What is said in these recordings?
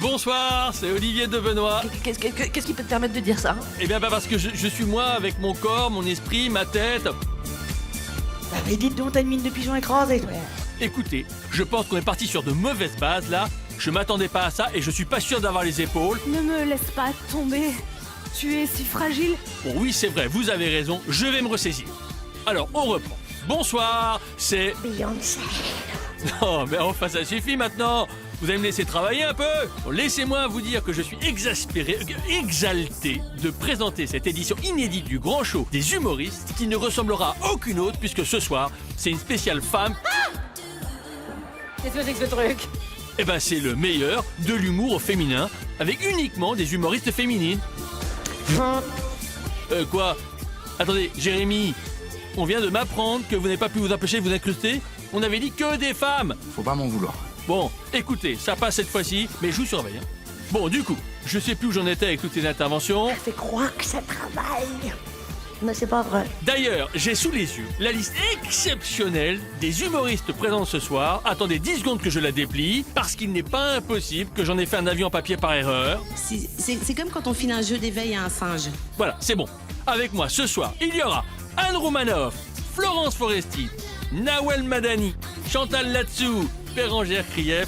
Bonsoir, c'est Olivier de Benoît. Qu'est-ce qui peut te permettre de dire ça? Eh bien, parce que je suis moi avec mon corps, mon esprit, ma tête. Ah, mais dites donc, t'as une mine de pigeon écrasée, toi. Écoutez, je pense qu'on est parti sur de mauvaises bases là. Je m'attendais pas à ça et je suis pas sûr d'avoir les épaules. Ne me laisse pas tomber. Tu es si fragile. Bon, oui, c'est vrai, vous avez raison, je vais me ressaisir. Alors, on reprend. Bonsoir, c'est... Beyoncé. Non, mais enfin, ça suffit maintenant. Vous allez me laisser travailler un peu. Bon, laissez-moi vous dire que je suis exaspéré, exalté de présenter cette édition inédite du Grand Show des humoristes qui ne ressemblera à aucune autre puisque ce soir, c'est une spéciale femme. Qu'est-ce que c'est que ce truc? Eh ben, c'est le meilleur de l'humour au féminin avec uniquement des humoristes féminines. Quoi? Attendez, Jérémy, on vient de m'apprendre que vous n'avez pas pu vous empêcher de vous incruster. On avait dit que des femmes. Faut pas m'en vouloir. Bon, écoutez, ça passe cette fois-ci, mais je vous surveille. Hein. Bon, du coup, je sais plus où j'en étais avec toutes les interventions. Fais croire que ça travaille. Mais c'est pas vrai. D'ailleurs, j'ai sous les yeux la liste exceptionnelle des humoristes présents ce soir. Attendez 10 secondes que je la déplie, parce qu'il n'est pas impossible que j'en ai fait un avis en papier par erreur. C'est comme quand on file un jeu d'éveil à un singe. Voilà, c'est bon. Avec moi ce soir, il y aura Anne Romanoff, Florence Foresti, Nawel Madani, Chantal Latsou, Bérangère Krief,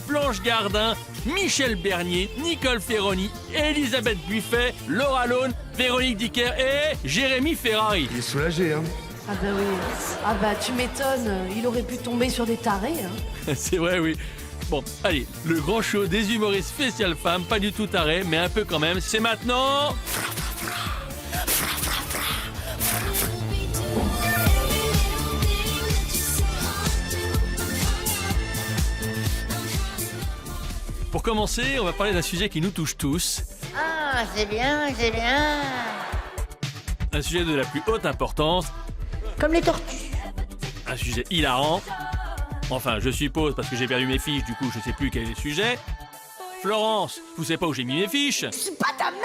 Blanche Gardin, Michel Bernier, Nicole Ferroni, Elisabeth Buffet, Laura Lone, Véronique Dicker et Jérémy Ferrari. Il est soulagé, hein. Ah bah oui. Ah bah tu m'étonnes, il aurait pu tomber sur des tarés. Hein. C'est vrai, oui. Bon, allez, le grand show des humoristes spécial femmes, pas du tout taré, mais un peu quand même, c'est maintenant... Pour commencer, on va parler d'un sujet qui nous touche tous. Ah, c'est bien, c'est bien. Un sujet de la plus haute importance, Comme les tortues. un sujet hilarant. Enfin, je suppose, parce que j'ai perdu mes fiches, du coup, je sais plus quel est le sujet. Florence, vous savez pas où j'ai mis mes fiches? C'est pas ta mère.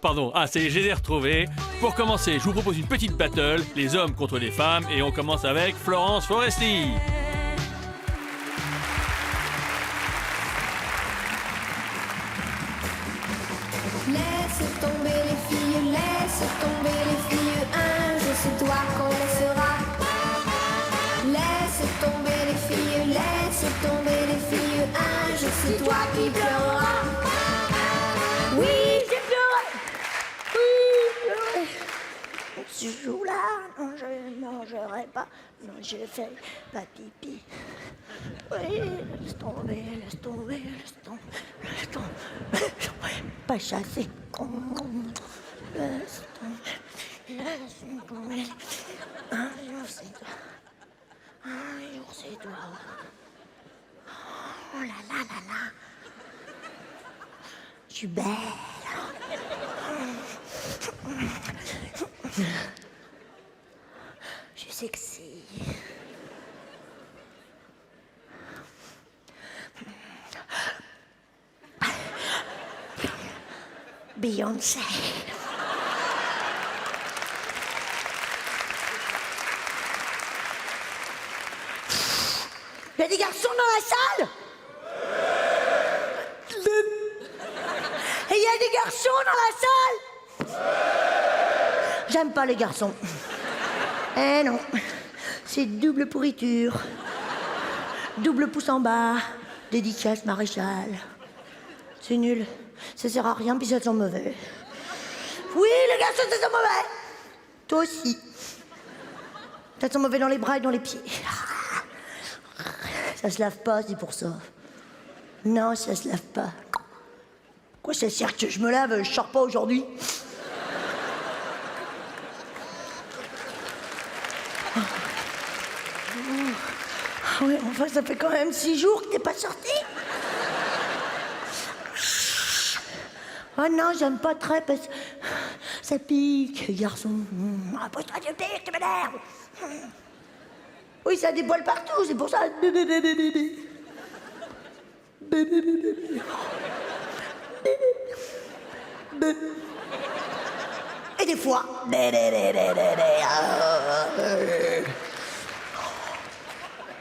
Pardon. Ah, c'est j'ai les retrouvés. Pour commencer, je vous propose une petite battle, les hommes contre les femmes, et on commence avec Florence Foresti. Laisse tomber les filles, laisse tomber les filles, un jour c'est toi qu'on laissera. Laisse tomber les filles, laisse tomber les filles, un jour c'est toi qui pleureras. Oui, j'ai pleuré. Oui, pleuré. Ce jour-là, non, je ne mangerai pas. Non, je fais pas pipi. Oui, laisse tomber, laisse tomber, laisse tomber, laisse tomber. Pas chasser. Laisse tomber, laisse tomber. Un jour c'est toi. Un jour c'est toi. Oh là là là là. Je suis belle. Je suis sexy. Beyoncé. Il y a des garçons dans la salle? Et il y a des garçons dans la salle? J'aime pas les garçons. Eh non, c'est double pourriture. Double pouce en bas, dédicace maréchal. C'est nul, ça sert à rien puis ça sent mauvais. Oui, les garçons, ça sent mauvais. Toi aussi. Ça sent mauvais dans les bras et dans les pieds. Ça se lave pas, c'est pour ça. Non, ça se lave pas. Quoi, ça sert que je me lave, je sors pas aujourd'hui? Ah ouais, enfin, ça fait quand même 6 jours que t'es pas sorti. Oh non, j'aime pas très parce que ça pique, garçon. Ah, pose-toi du pique, tu m'énerves. Oui, ça déboile partout, c'est pour ça. Et des fois.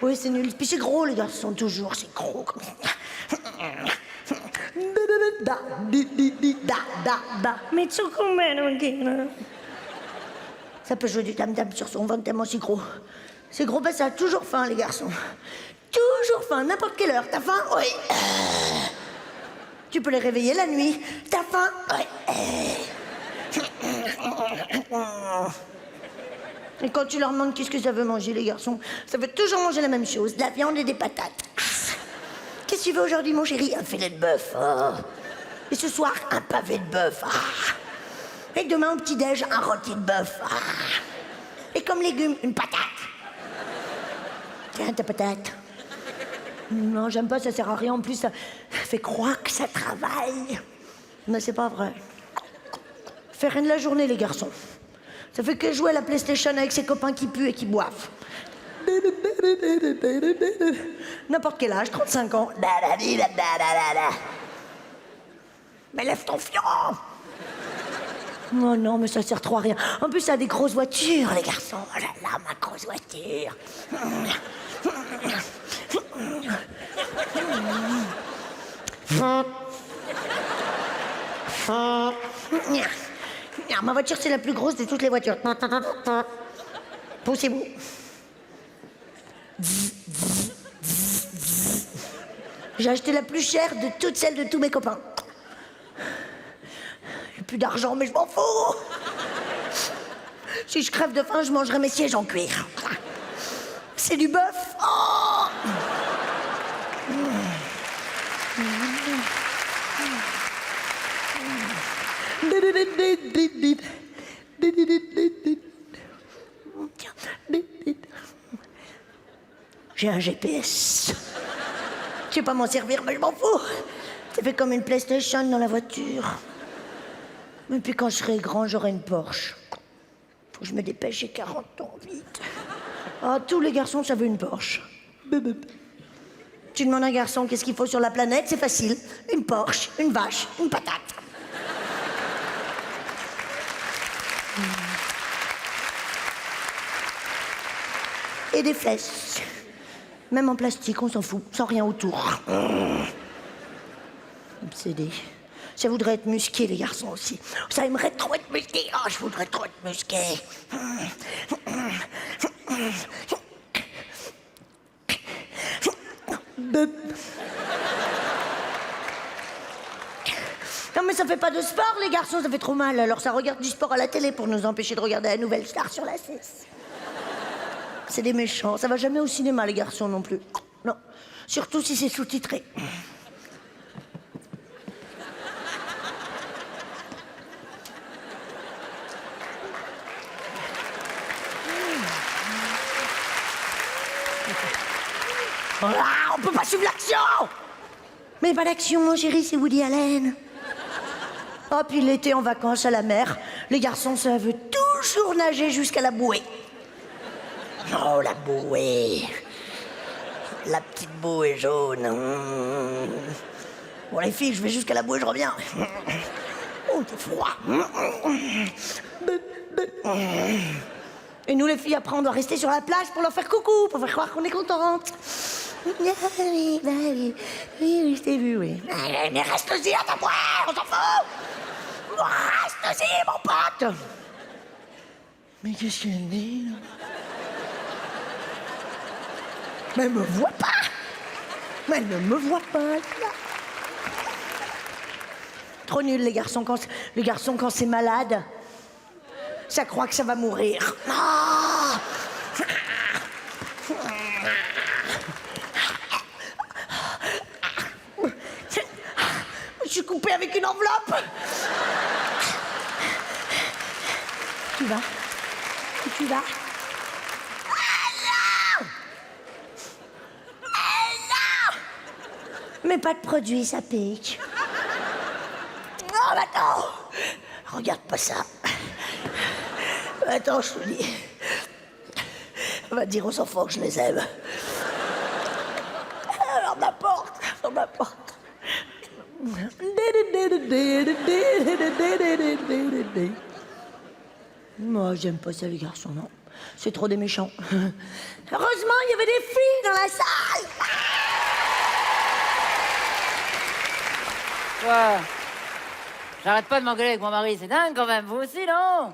Oui, c'est nul. Puis c'est gros, les garçons, toujours. C'est gros comme ça. Mais tu combien, ok? Ça peut jouer du tam-tam sur son ventre tellement c'est gros. C'est gros, ben ça a toujours faim, les garçons. Toujours faim, n'importe quelle heure. T'as faim? Oui. Tu peux les réveiller la nuit. T'as faim? Oui. Et quand tu leur demandes qu'est-ce que ça veut manger, les garçons, ça veut toujours manger la même chose, de la viande et des patates. Qu'est-ce que tu veux aujourd'hui, mon chéri? Un filet de bœuf. Oh. Et ce soir, un pavé de bœuf. Ah. Et demain, au petit-déj, un rôti de bœuf. Ah. Et comme légumes, une patate. Tiens, ta patate. Non, j'aime pas, ça sert à rien. En plus, ça fait croire que ça travaille. Mais c'est pas vrai. Fait rien de la journée, les garçons. Ça fait que jouer à la PlayStation avec ses copains qui puent et qui boivent. N'importe quel âge, 35 ans. Mais lève ton fion. Oh non, mais ça sert trop à rien. En plus, ça a des grosses voitures, les garçons. Oh là là, ma grosse voiture. Ma voiture, c'est la plus grosse de toutes les voitures. Poussez-vous. J'ai acheté la plus chère de toutes celles de tous mes copains. J'ai plus d'argent, mais je m'en fous. Si je crève de faim, je mangerai mes sièges en cuir. C'est du bœuf. Oh! J'ai un GPS. Je sais pas m'en servir, mais je m'en fous. Ça fait comme une PlayStation dans la voiture. Et puis quand je serai grand, j'aurai une Porsche. Faut que je me dépêche, j'ai 40 ans, vite. Ah, tous les garçons, ça veut une Porsche. Tu demandes à un garçon qu'est-ce qu'il faut sur la planète, c'est facile. Une Porsche, une vache, une patate. Et des fesses. Même en plastique, on s'en fout, sans rien autour. Obsédé. Ça voudrait être musqué, les garçons aussi. Ça aimerait trop être musqué. Oh, je voudrais trop être musqué. Non mais ça fait pas de sport, les garçons, ça fait trop mal. Alors ça regarde du sport à la télé pour nous empêcher de regarder la nouvelle star sur la 6. C'est des méchants. Ça va jamais au cinéma, les garçons, non plus. Non. Surtout si c'est sous-titré. Voilà, on peut pas suivre l'action. Mais pas d'action, mon chéri, c'est Woody Allen. Oh, puis l'été en vacances à la mer, les garçons, ça veut toujours nager jusqu'à la bouée. Oh, la bouée. La petite bouée jaune. Bon, les filles, je vais jusqu'à la bouée, je reviens. Oh, c'est froid. Et nous, les filles, après, on doit rester sur la plage pour leur faire coucou, pour faire croire qu'on est contente. Oui, je t'ai vu, oui. Mais reste-y à ta bouée, on s'en fout. Reste-y, mon pote. Mais qu'est-ce qu'elle dit, là? Mais elle me voit pas. Mais elle ne me voit pas, là. Trop nul, les garçons, quand c'est malade, ça croit que ça va mourir. Ah! Je suis coupée avec une enveloppe. Tu vas? Où tu vas? Mais pas de produit, ça pique. Oh, attends. Regarde pas ça. Attends, je te dis. On va dire aux enfants que je les aime. Ferme la porte. Ferme la porte. Moi, j'aime pas ça, les garçons, non. C'est trop des méchants. Heureusement, il y avait des filles dans la salle. Quoi? J'arrête pas de m'engueuler avec mon mari, c'est dingue quand même, vous aussi, non?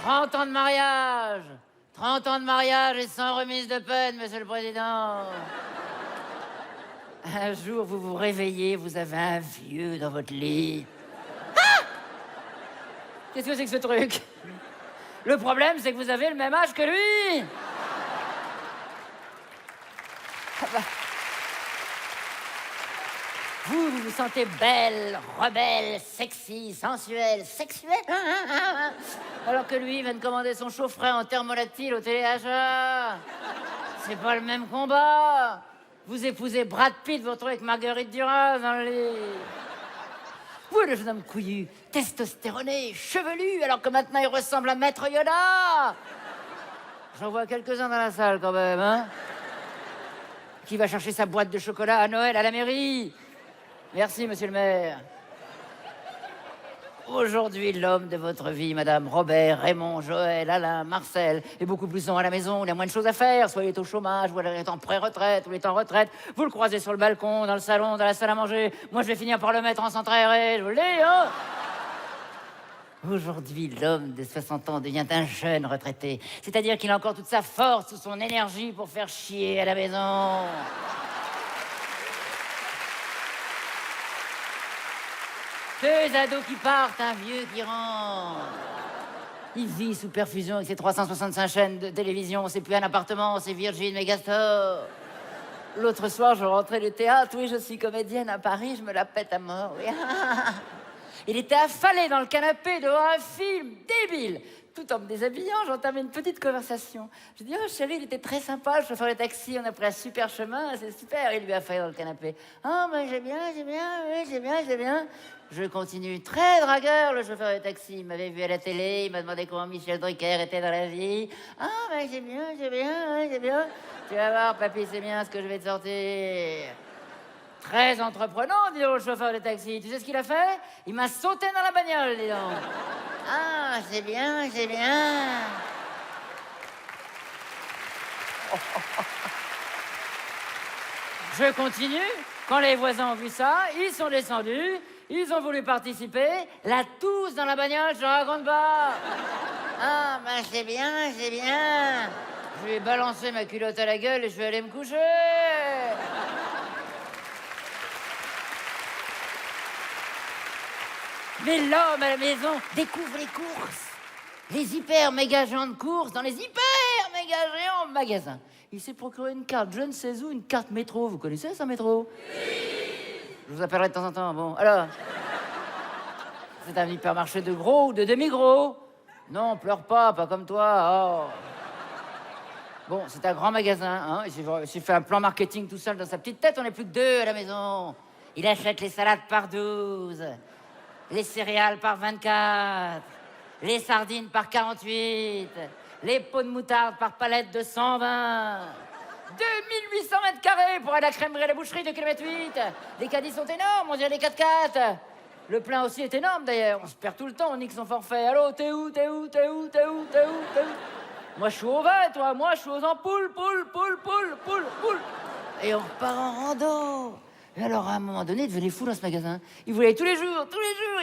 30 ans de mariage! 30 ans de mariage et sans remise de peine, monsieur le président. Un jour, vous vous réveillez, vous avez un vieux dans votre lit. Ah! Qu'est-ce que c'est que ce truc? Le problème, c'est que vous avez le même âge que lui. Ah bah. Vous vous sentez belle, rebelle, sexy, sensuelle, sexuelle, alors que lui vient de commander son chaufferet en thermolactyle au téléachat. C'est pas le même combat. Vous épousez Brad Pitt, vous retrouvez avec Marguerite Duras dans le lit. Vous, le jeune homme couillu, testostéroné, chevelu, alors que maintenant il ressemble à Maître Yoda. J'en vois quelques-uns dans la salle quand même, hein. Qui va chercher sa boîte de chocolat à Noël à la mairie. Merci, monsieur le maire. Aujourd'hui, l'homme de votre vie, madame, Robert, Raymond, Joël, Alain, Marcel, est beaucoup plus lent à la maison, il a moins de choses à faire. Soit il est au chômage, ou il est en pré-retraite, ou il est en retraite. Vous le croisez sur le balcon, dans le salon, dans la salle à manger. Moi, je vais finir par le mettre en centre aéré, je vous le dis, hein. Aujourd'hui, l'homme de 60 ans devient un jeune retraité. C'est-à-dire qu'il a encore toute sa force, toute son énergie pour faire chier à la maison. Deux ados qui partent, un vieux qui rentre. Il vit sous perfusion avec ses 365 chaînes de télévision. C'est plus un appartement, c'est Virgin Megastore. L'autre soir, je rentrais du théâtre. Oui, je suis comédienne à Paris, je me la pète à mort. Oui. Il était affalé dans le canapé devant un film débile. Tout en me déshabillant, j'entamais une petite conversation. Je dis, oh chérie, il était très sympa, le chauffeur de taxi, on a pris un super chemin, c'est super. Il lui a fallu dans le canapé. Oh, mais j'ai bien, oui, j'ai bien. Je continue, très dragueur, le chauffeur de taxi. Il m'avait vu à la télé, il m'a demandé comment Michel Drucker était dans la vie. Ah, mais j'ai bien. Tu vas voir, papy, c'est bien ce que je vais te sortir. Très entreprenant, dis donc, le chauffeur de taxi. Tu sais ce qu'il a fait? Il m'a sauté dans la bagnole, dis donc. Ah, c'est bien. Je continue. Quand les voisins ont vu ça, ils sont descendus, ils ont voulu participer. Là, tous dans la bagnole, je raconte pas. Ah, ben c'est bien. Je lui ai balancé ma culotte à la gueule et je vais aller me coucher. Mais l'homme à la maison découvre les courses. Les hyper méga géants de courses dans les hyper méga géants magasins. Il s'est procuré une carte, je ne sais où, une carte métro. Vous connaissez ça, métro? Oui. Je vous appellerai de temps en temps. Bon, alors. C'est un hypermarché de gros ou de demi-gros? Non, pleure pas comme toi. Oh. Bon, c'est un grand magasin. Hein. Il s'est fait un plan marketing tout seul dans sa petite tête. On n'est plus que deux à la maison. Il achète les salades par 12. Les céréales par 24, les sardines par 48, les pots de moutarde par palette de 120. 2800 mètres carrés pour aller à la crèmerie et la boucherie, 2,8 km. Les caddies sont énormes, on dirait des 4x4. Le plein aussi est énorme d'ailleurs, on se perd tout le temps, on nique son forfait. Allô, t'es où? Moi je suis au vin, toi, moi je suis aux ampoules, poule. Et on repart en rando. Et alors, à un moment donné, il devenait fou dans ce magasin. Il voulait aller tous les jours,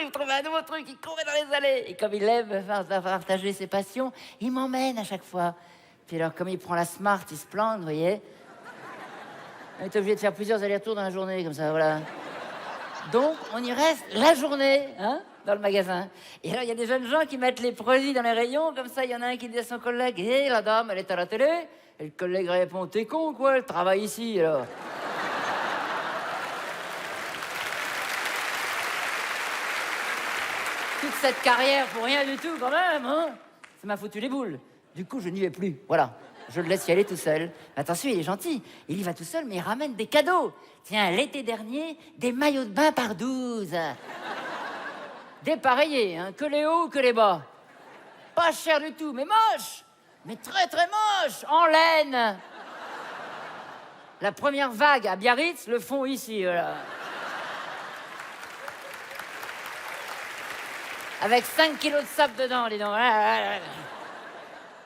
il trouvait un nouveau truc, il courait dans les allées. Et comme il aime partager ses passions, il m'emmène à chaque fois. Puis alors, comme il prend la Smart, il se plante, vous voyez. On est obligé de faire plusieurs allers-retours dans la journée, comme ça, voilà. Donc, on y reste la journée, hein, dans le magasin. Et alors, il y a des jeunes gens qui mettent les produits dans les rayons, comme ça, il y en a un qui dit à son collègue, hé, la dame, elle est à la télé. Et le collègue répond, t'es con, quoi, elle travaille ici, alors. Toute cette carrière pour rien du tout, quand même, hein. Ça m'a foutu les boules. Du coup, je n'y vais plus, voilà. Je le laisse y aller tout seul. Attention, il est gentil. Il y va tout seul, mais il ramène des cadeaux. Tiens, l'été dernier, des maillots de bain par 12. Dépareillés, hein, que les hauts, que les bas. Pas cher du tout, mais moche. Mais très, très moche, en laine. La première vague à Biarritz le font ici, voilà. Avec 5 kilos de sable dedans, dis donc.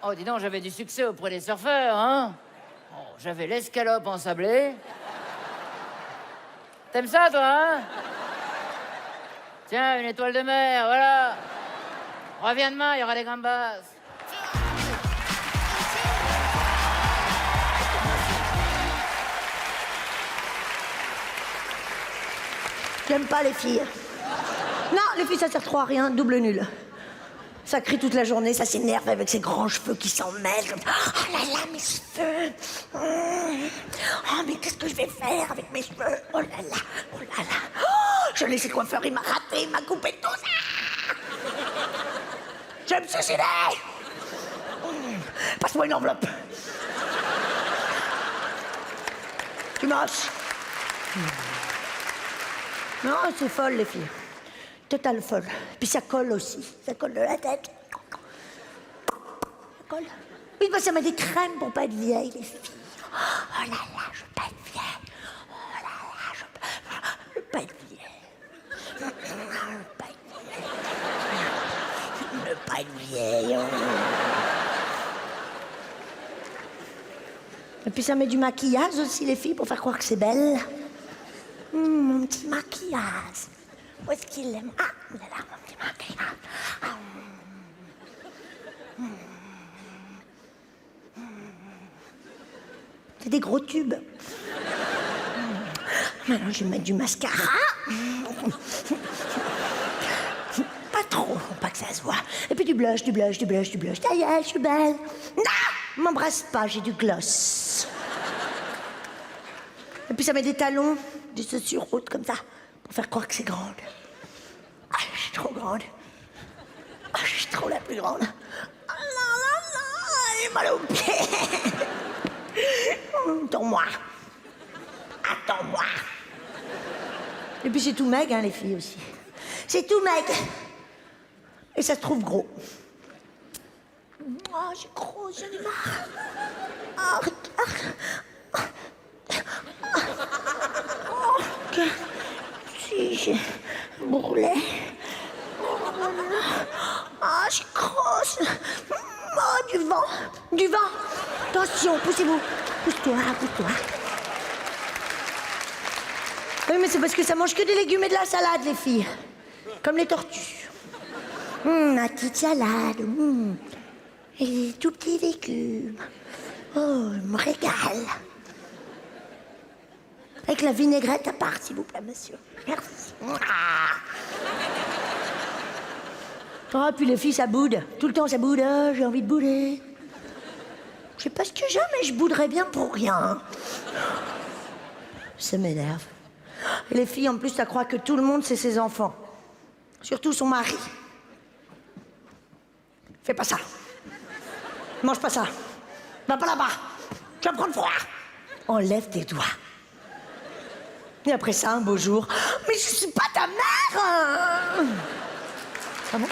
Oh, dis donc, j'avais du succès auprès des surfeurs, hein. Oh, j'avais l'escalope en sablé. T'aimes ça, toi, hein? Tiens, une étoile de mer, voilà. Reviens demain, il y aura des gambas. J'aime pas les filles. Non, les filles, ça sert trop à rien, double nul. Ça crie toute la journée, ça s'énerve avec ses grands cheveux qui s'en mêlent. Oh là là, mes cheveux. Oh, mais qu'est-ce que je vais faire avec mes cheveux? Oh là là, oh là là. Oh, je l'ai chez le coiffeur, il m'a raté, il m'a coupé tout ça. Je vais me suicider. Passe-moi une enveloppe. Tu moche. Non, c'est folle, les filles. Total folle. Puis ça colle aussi. Ça colle de la tête. Ça colle. Oui, bah ça met des crèmes pour pas être vieille, les filles. Oh là là, je veux pas être vieille. Oh là là, je veux pas être vieille. Je veux pas être vieille. Je veux pas être vieille. Et puis ça met du maquillage aussi, les filles, pour faire croire que c'est belle. Mon petit maquillage. Où est-ce qu'il aime? Ah, il est là, mon petit maquillage. Ah. C'est des gros tubes. Maintenant, je vais mettre du mascara. Pas trop, pas que ça se voit. Et puis du blush, du blush, du blush, du blush. Ça y est, je suis belle. Non, m'embrasse pas, j'ai du gloss. Et puis ça met des talons, des chaussures hautes comme ça, pour faire croire que c'est grande. Ah, je suis trop grande. Ah, je suis trop la plus grande. Ah là là là, j'ai mal aux pieds. Attends-moi. Attends-moi. Et puis c'est tout maigre, hein, les filles aussi. C'est tout maigre. Et ça se trouve gros. Oh, j'ai gros, j'en ai marre. Oh, regarde. Oh, que si je brûlais. Ah, je suis grosse. Oh, du vent. Du vent. Attention, poussez-vous. Pousse-toi, pousse-toi. Oui, mais c'est parce que ça mange que des légumes et de la salade, les filles. Comme les tortues. La petite salade. Et des tout petits légumes. Oh, je me régale. Avec la vinaigrette à part, s'il vous plaît, monsieur. Merci. Oh, puis les filles, ça boude. Tout le temps, ça boude. Oh, j'ai envie de bouder. Je sais pas ce que j'ai, mais je bouderais bien pour rien. Ça m'énerve. Et les filles, en plus, ça croit que tout le monde, c'est ses enfants. Surtout son mari. Fais pas ça. Mange pas ça. Va pas là-bas. Tu vas prendre froid. Enlève tes doigts. Et après ça, un beau jour, mais je suis pas ta mère. Ah bon?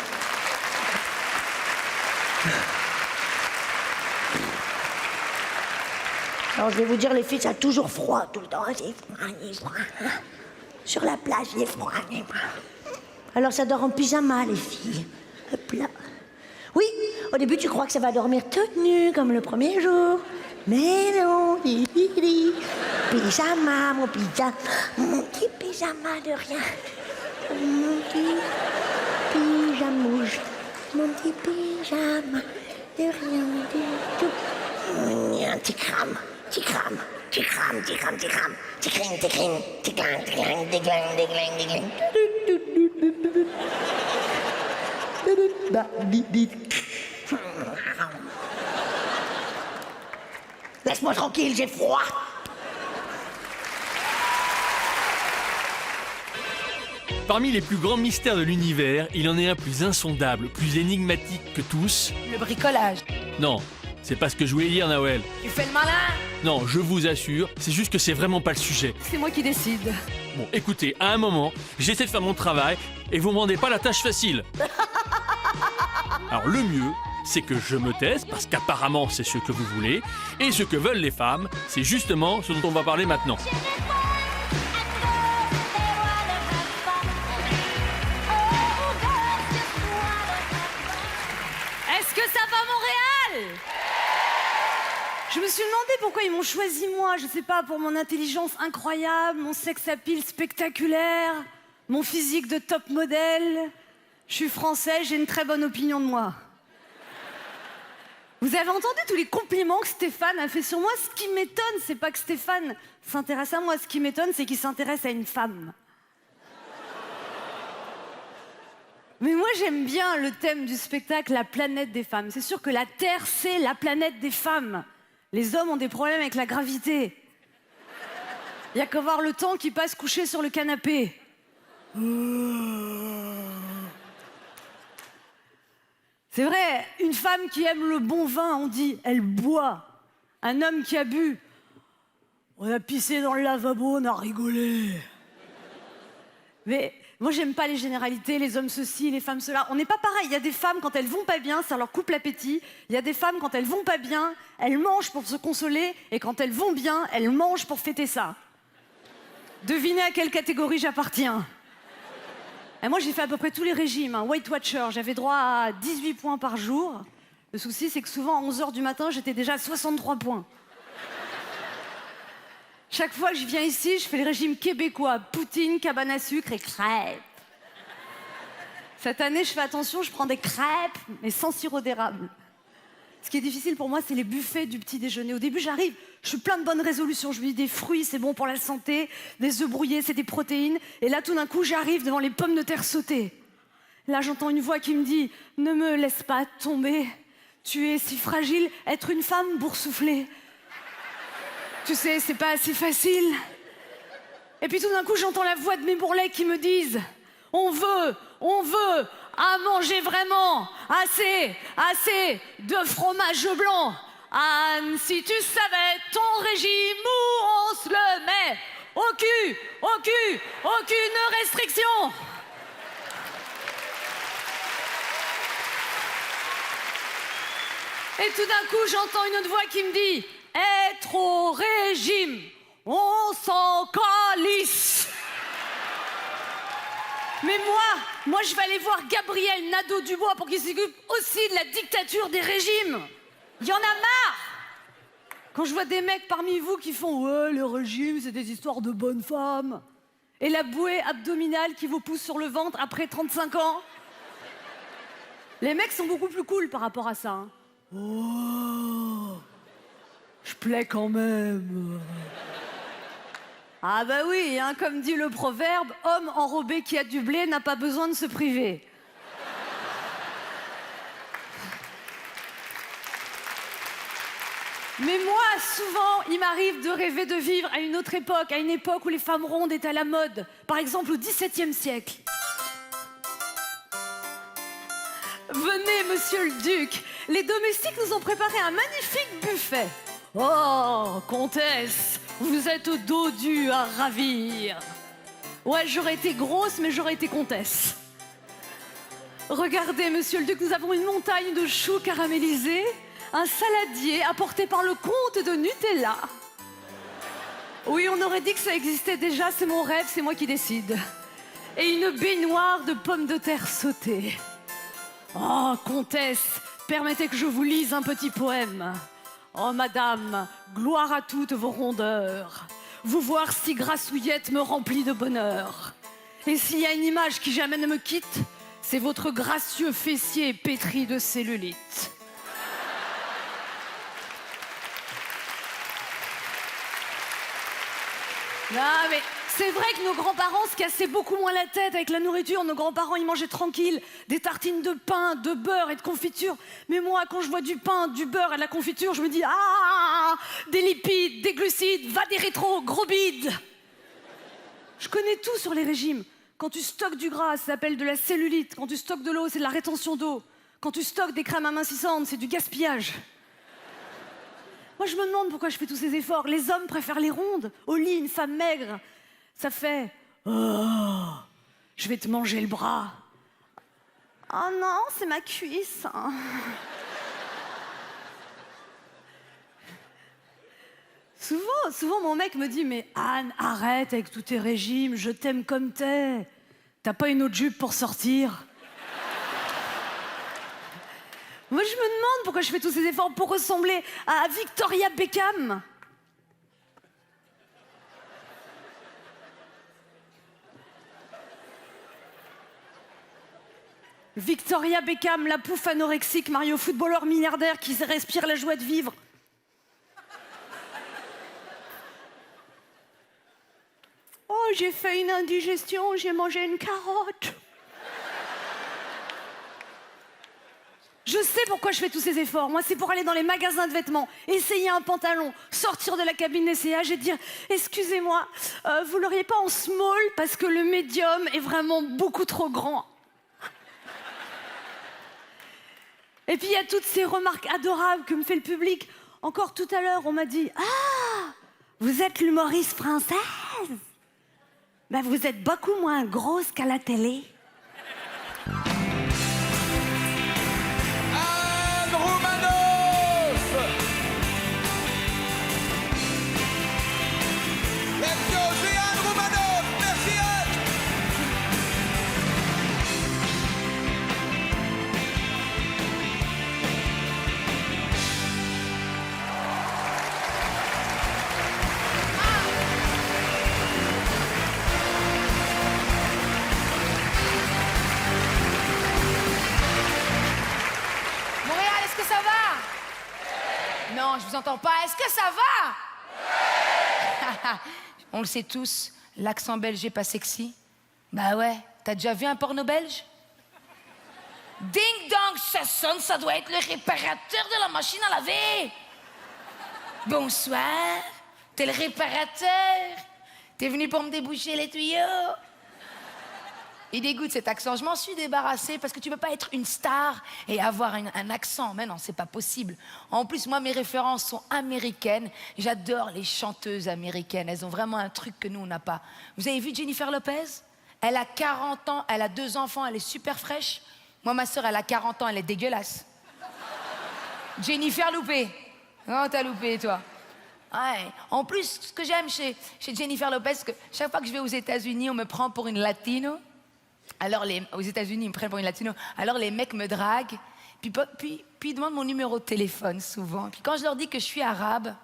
Alors je vais vous dire, les filles, ça a toujours froid tout le temps. Il est froid. Sur la plage, il est froid. Alors ça dort en pyjama, les filles. Hop là. Oui, au début, tu crois que ça va dormir toute nue comme le premier jour. Mais non, pyjama, mon petit pyjama de rien. Mon petit pyjamouche, mon petit pyjama de rien du tout. Un petit crame, petit crame, petit crame, petit crame, petit crame, petit crime, petit crime, petit clang, petit clang, des clang, des clang, des clang. Laisse-moi tranquille, j'ai froid. Parmi les plus grands mystères de l'univers, il en est un plus insondable, plus énigmatique que tous. Le bricolage. Non, c'est pas ce que je voulais dire, Nawel. Tu fais le malin? Non, je vous assure, c'est juste que c'est vraiment pas le sujet. C'est moi qui décide. Bon, écoutez, à un moment, j'essaie de faire mon travail et vous me rendez pas la tâche facile. Alors le mieux, c'est que je me taise, parce qu'apparemment c'est ce que vous voulez, et ce que veulent les femmes, c'est justement ce dont on va parler maintenant. Est-ce que ça va, Montréal? pourquoi ils m'ont choisi moi. Je sais pas, pour mon intelligence incroyable, mon sex appeal spectaculaire, mon physique de top modèle. Je suis français, j'ai une très bonne opinion de moi. Vous avez entendu tous les compliments que Stéphane a fait sur moi? Ce qui m'étonne, c'est pas que Stéphane s'intéresse à moi. Ce qui m'étonne, c'est qu'il s'intéresse à une femme. Mais moi, j'aime bien le thème du spectacle, la planète des femmes. C'est sûr que la Terre, c'est la planète des femmes. Les hommes ont des problèmes avec la gravité. Il y a qu'à voir le temps qui passe couché sur le canapé. C'est vrai, une femme qui aime le bon vin, on dit, elle boit. Un homme qui a bu, on a pissé dans le lavabo, on a rigolé. Mais moi, j'aime pas les généralités, les hommes ceci, les femmes cela. On n'est pas pareil. Il y a des femmes, quand elles vont pas bien, ça leur coupe l'appétit. Il y a des femmes, quand elles vont pas bien, elles mangent pour se consoler. Et quand elles vont bien, elles mangent pour fêter ça. Devinez à quelle catégorie j'appartiens. Et moi, j'ai fait à peu près tous les régimes. Weight Watcher, j'avais droit à 18 points par jour. Le souci, c'est que souvent, à 11h du matin, j'étais déjà à 63 points. Chaque fois que je viens ici, je fais le régime québécois. Poutine, cabane à sucre et crêpes. Cette année, je fais attention, je prends des crêpes, mais sans sirop d'érable. Ce qui est difficile pour moi, c'est les buffets du petit déjeuner. Au début, j'arrive, je suis plein de bonnes résolutions. Je me dis des fruits, c'est bon pour la santé. Des œufs brouillés, c'est des protéines. Et là, tout d'un coup, j'arrive devant les pommes de terre sautées. Là, j'entends une voix qui me dit « Ne me laisse pas tomber. Tu es si fragile. Être une femme boursouflée. Tu sais, c'est pas assez facile. » Et puis tout d'un coup, j'entends la voix de mes bourrelets qui me disent « On veut à manger vraiment assez de fromage blanc. Anne, si tu savais ton régime où on se le met. Aucune restriction. » Et tout d'un coup, j'entends une autre voix qui me dit « Être au régime, on s'en calisse. » Mais moi, je vais aller voir Gabriel Nadeau-Dubois pour qu'il s'occupe aussi de la dictature des régimes. Il y en a marre. Quand je vois des mecs parmi vous qui font « Ouais, le régime, c'est des histoires de bonnes femmes. » Et la bouée abdominale qui vous pousse sur le ventre après 35 ans. Les mecs sont beaucoup plus cool par rapport à ça. Hein. Oh, je plais quand même. Ah bah oui, hein, comme dit le proverbe, homme enrobé qui a du blé n'a pas besoin de se priver. Mais moi, souvent, il m'arrive de rêver de vivre à une autre époque, à une époque où les femmes rondes étaient à la mode. Par exemple, au XVIIe siècle. Venez, monsieur le duc, les domestiques nous ont préparé un magnifique buffet. Oh, comtesse, vous êtes dodu à ravir. Ouais, j'aurais été grosse, mais j'aurais été comtesse. Regardez, monsieur le duc, nous avons une montagne de choux caramélisés, un saladier apporté par le comte de Nutella. Oui, on aurait dit que ça existait déjà, c'est mon rêve, c'est moi qui décide. Et une baignoire de pommes de terre sautées. Oh, comtesse, permettez que je vous lise un petit poème. Oh, madame, gloire à toutes vos rondeurs. Vous voir si grassouillette me remplit de bonheur. Et s'il y a une image qui jamais ne me quitte, c'est votre gracieux fessier pétri de cellulite. Non, mais c'est vrai que nos grands-parents se cassaient beaucoup moins la tête avec la nourriture. Nos grands-parents, ils mangeaient tranquille des tartines de pain, de beurre et de confiture. Mais moi, quand je vois du pain, du beurre et de la confiture, je me dis « Ah, des lipides, des glucides, va des rétros, gros bide !» Je connais tout sur les régimes. Quand tu stockes du gras, ça s'appelle de la cellulite. Quand tu stockes de l'eau, c'est de la rétention d'eau. Quand tu stockes des crèmes amincissantes, c'est du gaspillage. Moi, je me demande pourquoi je fais tous ces efforts. Les hommes préfèrent les rondes. Au lit, une femme maigre, ça fait « Oh, je vais te manger le bras. » Oh non, c'est ma cuisse. Souvent, mon mec me dit « Mais Anne, arrête avec tous tes régimes, je t'aime comme t'es. T'as pas une autre jupe pour sortir ?» Moi, je me demande pourquoi je fais tous ces efforts pour ressembler à Victoria Beckham. Victoria Beckham, la pouffe anorexique, Mario footballeur milliardaire qui respire la joie de vivre. Oh, j'ai fait une indigestion, j'ai mangé une carotte. Je sais pourquoi je fais tous ces efforts. Moi, c'est pour aller dans les magasins de vêtements, essayer un pantalon, sortir de la cabine d'essayage et dire « Excusez-moi, vous l'auriez pas en small parce que le médium est vraiment beaucoup trop grand. » Et puis, il y a toutes ces remarques adorables que me fait le public. Encore tout à l'heure, on m'a dit « Ah, vous êtes l'humoriste française ? Ben, vous êtes beaucoup moins grosse qu'à la télé. » Non, je vous entends pas. Est-ce que ça va? On le sait tous, l'accent belge est pas sexy. Bah ouais, t'as déjà vu un porno belge? Ding dong, ça sonne, ça doit être le réparateur de la machine à laver. Bonsoir, t'es le réparateur. T'es venu pour me déboucher les tuyaux. Il dégoûte cet accent. Je m'en suis débarrassée parce que tu peux pas être une star et avoir un accent. Mais non, c'est pas possible. En plus, moi, mes références sont américaines. J'adore les chanteuses américaines. Elles ont vraiment un truc que nous, on n'a pas. Vous avez vu Jennifer Lopez? Elle a 40 ans, elle a 2 enfants, elle est super fraîche. Moi, ma sœur, elle a 40 ans, elle est dégueulasse. Jennifer loupé. Oh, t'as loupé, toi. Ouais. En plus, ce que j'aime chez Jennifer Lopez, c'est que chaque fois que je vais aux États-Unis, on me prend pour une latino. Alors, aux États-Unis, ils me prennent pour une latino. Alors, les mecs me draguent. Puis ils demandent mon numéro de téléphone, souvent. Puis quand je leur dis que je suis arabe,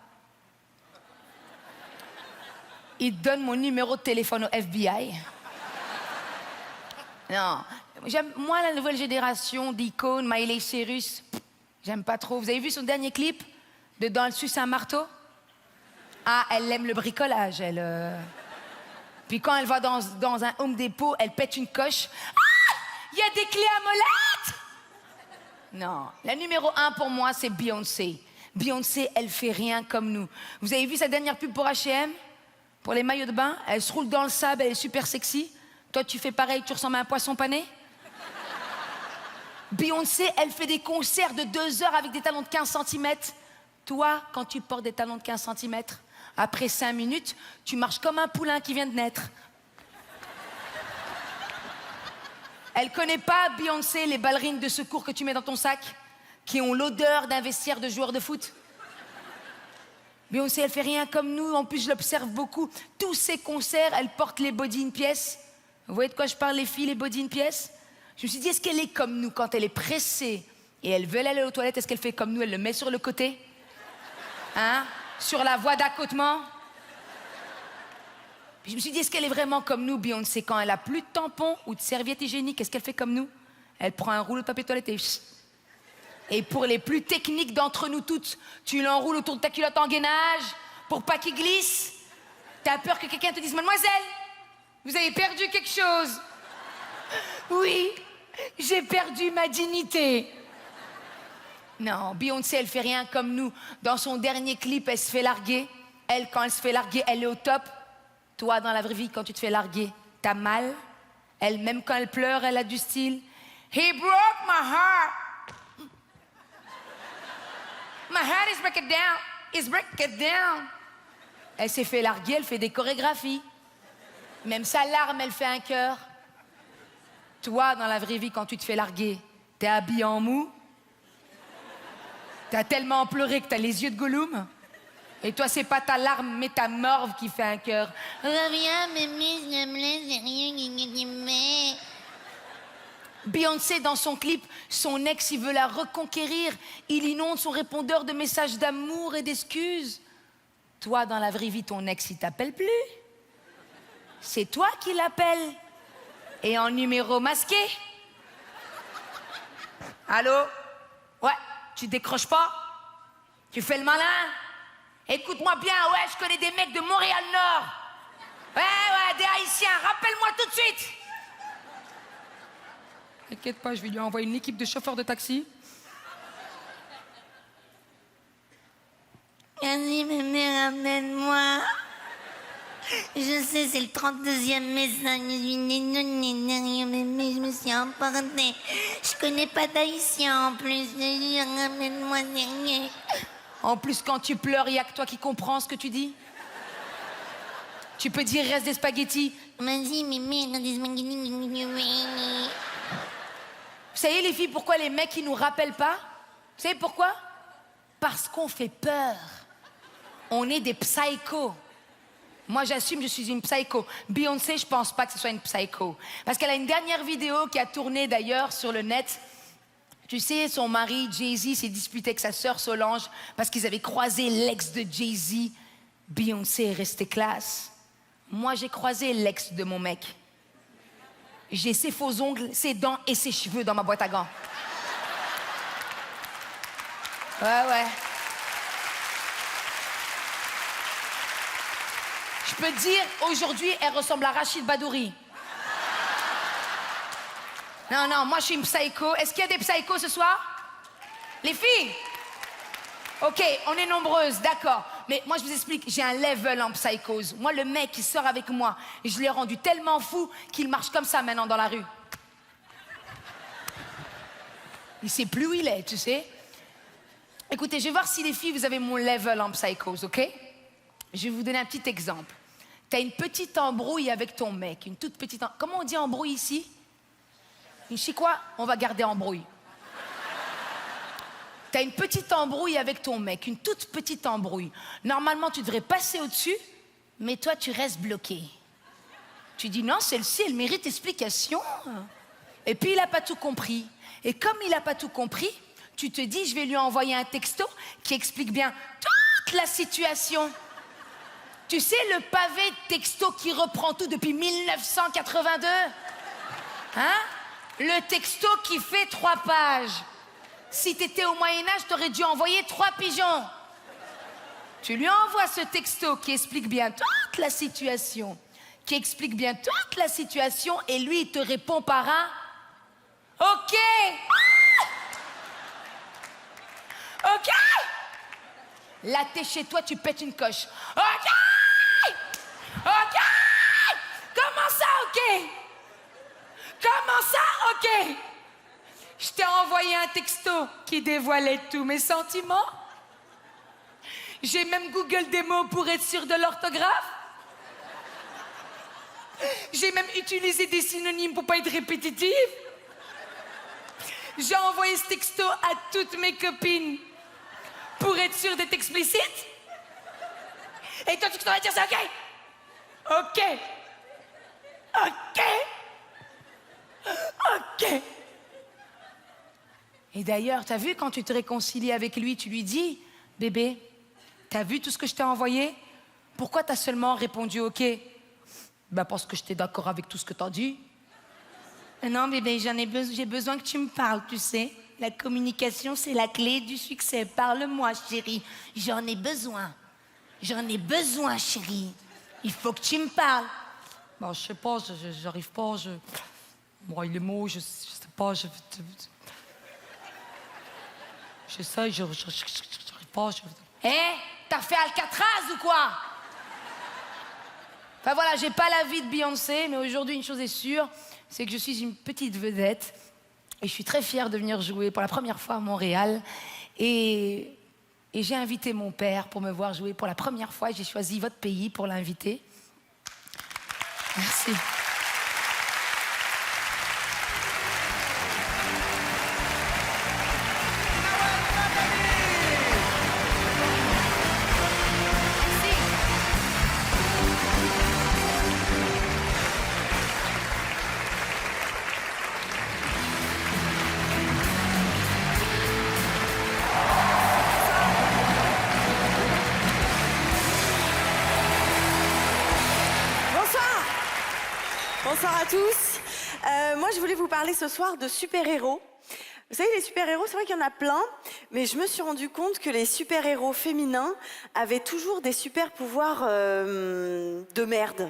ils donnent mon numéro de téléphone au FBI. Non. Moi, la nouvelle génération d'icônes, Miley Cyrus, j'aime pas trop. Vous avez vu son dernier clip? Dedans, elle suce un marteau? Ah, elle aime le bricolage, elle... Puis quand elle va dans un Home Depot, elle pète une coche. Ah! Il y a des clés à molette! Non. La numéro 1 pour moi, c'est Beyoncé. Beyoncé, elle fait rien comme nous. Vous avez vu sa dernière pub pour H&M? Pour les maillots de bain? Elle se roule dans le sable, elle est super sexy. Toi, tu fais pareil, tu ressembles à un poisson pané? Beyoncé, elle fait des concerts de 2 heures avec des talons de 15 cm. Toi, quand tu portes des talons de 15 cm, après 5 minutes, tu marches comme un poulain qui vient de naître. Elle connaît pas, Beyoncé, les ballerines de secours que tu mets dans ton sac, qui ont l'odeur d'un vestiaire de joueur de foot. Beyoncé, elle fait rien comme nous. En plus, je l'observe beaucoup. Tous ses concerts, elle porte les body in pièces. Vous voyez de quoi je parle, les filles, les body in pièces? Je me suis dit, est-ce qu'elle est comme nous quand elle est pressée et elle veut aller aux toilettes? Est-ce qu'elle fait comme nous? Elle le met sur le côté? Hein? Sur la voie d'accotement. Puis je me suis dit, est-ce qu'elle est vraiment comme nous, Beyoncé? Quand elle a plus de tampons ou de serviettes hygiéniques, est-ce qu'elle fait comme nous? Elle prend un rouleau de papier toilette et... Et pour les plus techniques d'entre nous toutes, tu l'enroules autour de ta culotte en gainage pour pas qu'il glisse. T'as peur que quelqu'un te dise, mademoiselle, vous avez perdu quelque chose? Oui, j'ai perdu ma dignité. Non, Beyoncé, elle fait rien comme nous. Dans son dernier clip, elle se fait larguer. Elle, quand elle se fait larguer, elle est au top. Toi, dans la vraie vie, quand tu te fais larguer, t'as mal. Elle, même quand elle pleure, elle a du style. He broke my heart. My heart is breaking down. It's breaking down. Elle s'est fait larguer, elle fait des chorégraphies. Même sa larme, elle fait un cœur. Toi, dans la vraie vie, quand tu te fais larguer, t'es habillé en mou. T'as tellement pleuré que t'as les yeux de Gollum. Et toi, c'est pas ta larme, mais ta morve qui fait un cœur. Reviens, mémé, je me laisse rien. Beyoncé, dans son clip, son ex, il veut la reconquérir. Il inonde son répondeur de messages d'amour et d'excuses. Toi, dans la vraie vie, ton ex, il t'appelle plus. C'est toi qui l'appelles. Et en numéro masqué. Allô? Ouais, tu décroches pas? Tu fais le malin? Écoute-moi bien, ouais, je connais des mecs de Montréal-Nord. Ouais, des Haïtiens, rappelle-moi tout de suite. T'inquiète pas, je vais lui envoyer une équipe de chauffeurs de taxi. Vas-y, mémé, ramène-moi. Je sais, c'est le 32e message. Mais je me suis emportée. Je connais pas d'haïtien en plus. Ramène-moi. En plus, quand tu pleures, il y a que toi qui comprends ce que tu dis. Tu peux dire reste des spaghettis. Vas-y, mémé, reste des spaghettis. Vous savez, les filles, pourquoi les mecs, ils nous rappellent pas? Vous savez pourquoi? Parce qu'on fait peur. On est des psychos. Moi, j'assume, je suis une psycho. Beyoncé, je pense pas que ce soit une psycho. Parce qu'elle a une dernière vidéo qui a tourné d'ailleurs sur le net. Tu sais, son mari, Jay-Z, s'est disputé avec sa sœur Solange parce qu'ils avaient croisé l'ex de Jay-Z. Beyoncé est restée classe. Moi, j'ai croisé l'ex de mon mec. J'ai ses faux ongles, ses dents et ses cheveux dans ma boîte à gants. Ouais. Je peux te dire, aujourd'hui, elle ressemble à Rachid Badouri. Non, moi je suis une psycho. Est-ce qu'il y a des psychos ce soir? Les filles? Ok, on est nombreuses, d'accord. Mais moi je vous explique, j'ai un level en psychose. Moi, le mec qui sort avec moi, je l'ai rendu tellement fou qu'il marche comme ça maintenant dans la rue. Il sait plus où il est, tu sais. Écoutez, je vais voir si les filles, vous avez mon level en psychose, ok? Je vais vous donner un petit exemple. T'as une petite embrouille avec ton mec, une toute petite... Comment on dit embrouille ici? Je sais quoi? On va garder embrouille. T'as une petite embrouille avec ton mec, une toute petite embrouille. Normalement, tu devrais passer au-dessus, mais toi, tu restes bloqué. Tu dis non, celle-ci, elle mérite explication. Et puis, il n'a pas tout compris. Et comme il n'a pas tout compris, tu te dis, je vais lui envoyer un texto qui explique bien toute la situation. Tu sais, le pavé texto qui reprend tout depuis 1982? Hein? Le texto qui fait 3 pages. Si t'étais au Moyen-Âge, t'aurais dû envoyer 3 pigeons. Tu lui envoies ce texto qui explique bien toute la situation, et lui, il te répond par un « OK ». OK. Là, t'es chez toi, tu pètes une coche. OK. OK. Comment ça, OK? Comment ça, OK? Je t'ai envoyé un texto qui dévoilait tous mes sentiments. J'ai même Google des mots pour être sûr de l'orthographe. J'ai même utilisé des synonymes pour pas être répétitive. J'ai envoyé ce texto à toutes mes copines pour être sûr d'être explicite. Et toi, tu t'en vas dire ça, OK? OK. OK. OK. Et d'ailleurs, t'as vu, quand tu te réconcilies avec lui, tu lui dis, bébé, t'as vu tout ce que je t'ai envoyé? Pourquoi t'as seulement répondu OK? Ben parce que j'étais d'accord avec tout ce que t'as dit. Non, bébé, j'ai besoin que tu me parles, tu sais. La communication, c'est la clé du succès. Parle-moi, chérie. J'en ai besoin. J'en ai besoin, chérie. Il faut que tu me parles. Bon, je sais pas, j'arrive pas, Moi, les mots, je sais pas, j'essaye, j'arrive pas, t'as fait Alcatraz ou quoi? Enfin voilà, j'ai pas la vie de Beyoncé, mais aujourd'hui, une chose est sûre, c'est que je suis une petite vedette et je suis très fière de venir jouer pour la première fois à Montréal. Et j'ai invité mon père pour me voir jouer pour la première fois. J'ai choisi votre pays pour l'inviter. Merci. Bonsoir à tous. Moi, je voulais vous parler ce soir de super-héros. Vous savez, les super-héros, c'est vrai qu'il y en a plein, mais je me suis rendu compte que les super-héros féminins avaient toujours des super-pouvoirs de merde.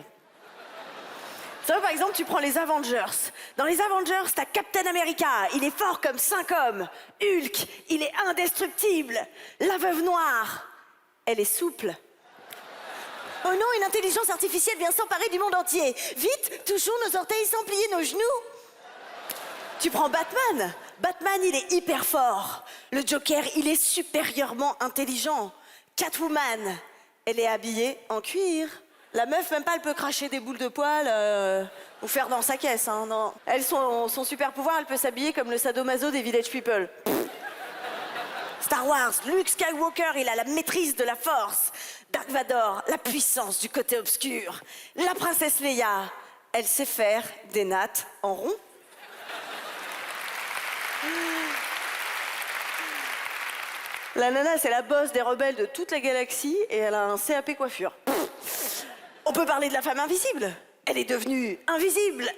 Tu vois, par exemple, tu prends les Avengers. Dans les Avengers, t'as Captain America, il est fort comme 5 hommes. Hulk, il est indestructible. La Veuve Noire, elle est souple. Oh non, une intelligence artificielle vient s'emparer du monde entier. Vite, touchons nos orteils sans plier nos genoux. Tu prends Batman. Batman, il est hyper fort. Le Joker, il est supérieurement intelligent. Catwoman, elle est habillée en cuir. La meuf, même pas, elle peut cracher des boules de poils ou faire dans sa caisse. Hein, non. Elle, son super pouvoir, elle peut s'habiller comme le sadomaso des Village People. Star Wars, Luke Skywalker, il a la maîtrise de la force. Dark Vador, la puissance du côté obscur. La princesse Leia, elle sait faire des nattes en rond. La nana, c'est la boss des rebelles de toute la galaxie et elle a un CAP coiffure. On peut parler de la femme invisible. Elle est devenue invisible.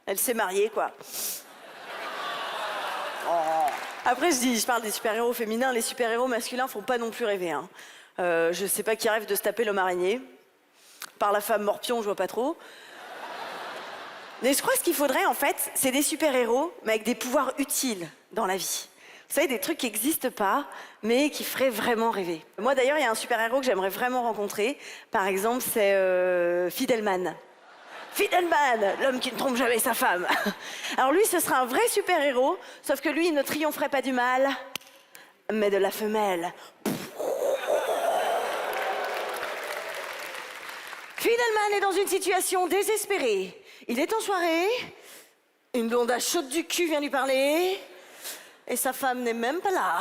Elle s'est mariée, quoi. Après, je parle des super-héros féminins. Les super-héros masculins font pas non plus rêver. Hein. Je sais pas qui rêve de se taper l'homme araignée. Par la femme morpion, je vois pas trop. Mais je crois que ce qu'il faudrait, en fait, c'est des super-héros, mais avec des pouvoirs utiles dans la vie. Vous savez, des trucs qui n'existent pas, mais qui feraient vraiment rêver. Moi, d'ailleurs, il y a un super-héros que j'aimerais vraiment rencontrer. Par exemple, c'est Fidelman. Fidelman, l'homme qui ne trompe jamais sa femme. Alors lui, ce serait un vrai super-héros, sauf que lui, il ne triompherait pas du mal, mais de la femelle. Fidelman est dans une situation désespérée. Il est en soirée, une blondasse chaude du cul vient lui parler, et sa femme n'est même pas là.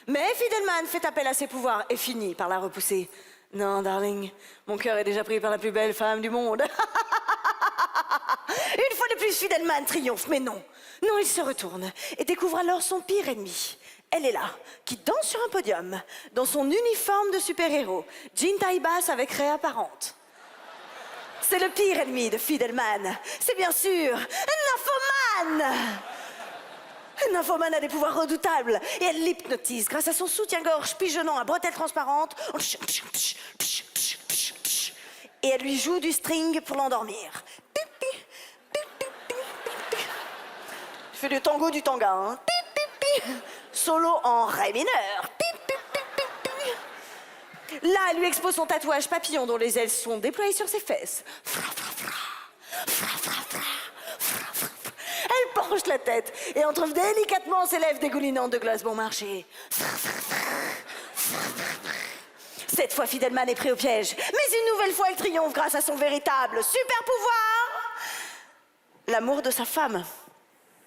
Mais Fidelman fait appel à ses pouvoirs et finit par la repousser. Non, darling, mon cœur est déjà pris par la plus belle femme du monde. Une fois de plus, Fidelman triomphe, mais non. Non, il se retourne et découvre alors son pire ennemi. Elle est là, qui danse sur un podium, dans son uniforme de super-héros, jean taille basse avec raie apparente. C'est le pire ennemi de Fidelman. C'est bien sûr un nymphomane. Un nymphomane a des pouvoirs redoutables et elle l'hypnotise grâce à son soutien-gorge pigeonnant à bretelles transparentes. Et elle lui joue du string pour l'endormir. Je fais le tango du tanga. Hein. Solo en ré mineur. Là, elle lui expose son tatouage papillon dont les ailes sont déployées sur ses fesses. Elle penche la tête et entr'ouvre délicatement ses lèvres dégoulinantes de glace bon marché. Cette fois, Fidelman est pris au piège. Mais une nouvelle fois, elle triomphe grâce à son véritable super pouvoir. L'amour de sa femme,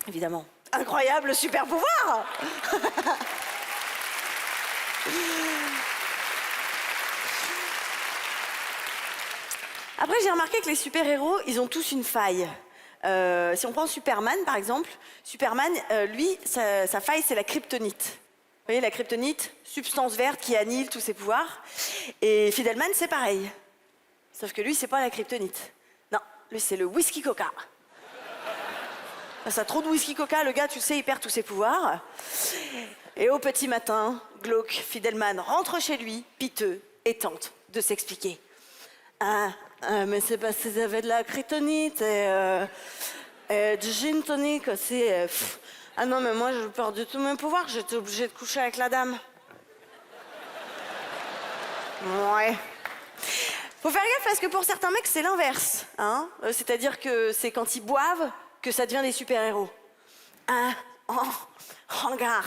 évidemment. Incroyable super pouvoir. Après, j'ai remarqué que les super-héros, ils ont tous une faille. Si on prend Superman, par exemple, Superman, lui, sa faille, c'est la kryptonite. Vous voyez, la kryptonite, substance verte qui annihile tous ses pouvoirs. Et Fidelman, c'est pareil. Sauf que lui, c'est pas la kryptonite. Non, lui, c'est le whisky coca. Ça a trop de whisky coca, le gars, tu sais, il perd tous ses pouvoirs. Et au petit matin, glauque, Fidelman rentre chez lui, piteux, et tente de s'expliquer. Mais c'est parce qu'ils avaient de la kryptonite et du gin tonic aussi. Ah non, mais moi, je perds du tout mes pouvoirs. J'étais obligée de coucher avec la dame. Ouais. Faut faire gaffe parce que pour certains mecs, c'est l'inverse. Hein, c'est-à-dire que c'est quand ils boivent que ça devient des super-héros. Regarde,